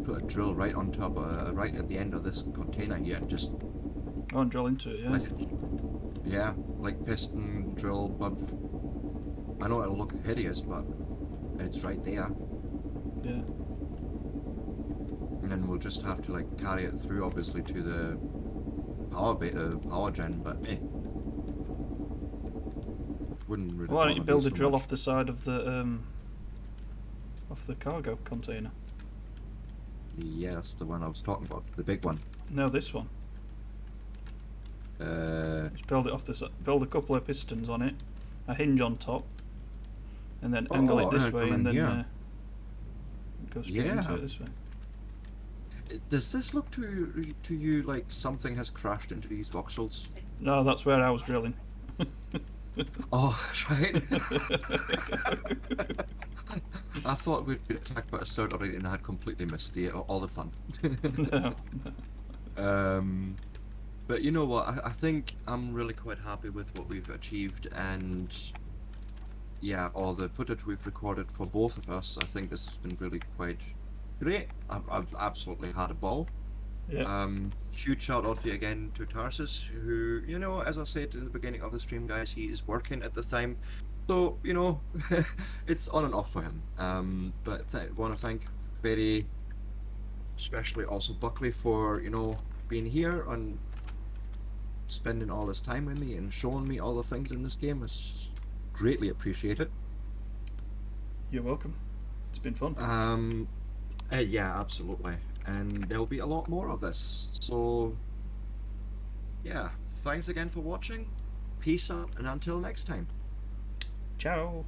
put a drill right on top, right at the end of this container here, and just Oh, and drill into it, yeah. let it. Yeah, like piston drill, but I know it'll look hideous, but it's right there. Yeah. And then we'll just have to like carry it through, obviously, to the power gen. But wouldn't really. Why don't you bother me build a so drill much. off the side of the cargo container? Yeah, that's the one I was talking about, the big one. No, this one. Just build it off build a couple of pistons on it, a hinge on top, and then angle it this way, come and in then here. go straight into it this way. Does this look to you like something has crashed into these voxels? No, that's where I was drilling. Oh, right. I thought we'd been attacked by a sword already, and I had completely missed all the fun. No. But you know what? I think I'm really quite happy with what we've achieved, and yeah, all the footage we've recorded for both of us. I think this has been really quite great. I've absolutely had a ball. Yeah. Huge shout out to again to Tarsis, who, you know, as I said in the beginning of the stream, guys, he is working at this time, so you know, it's on and off for him. But want to thank very especially also Buckley for, you know, being here and spending all this time with me and showing me all the things in this game. Is greatly appreciated. You're welcome. It's been fun. Yeah, absolutely. And there'll be a lot more of this. So, yeah, thanks again for watching. Peace out, and until next time. Ciao.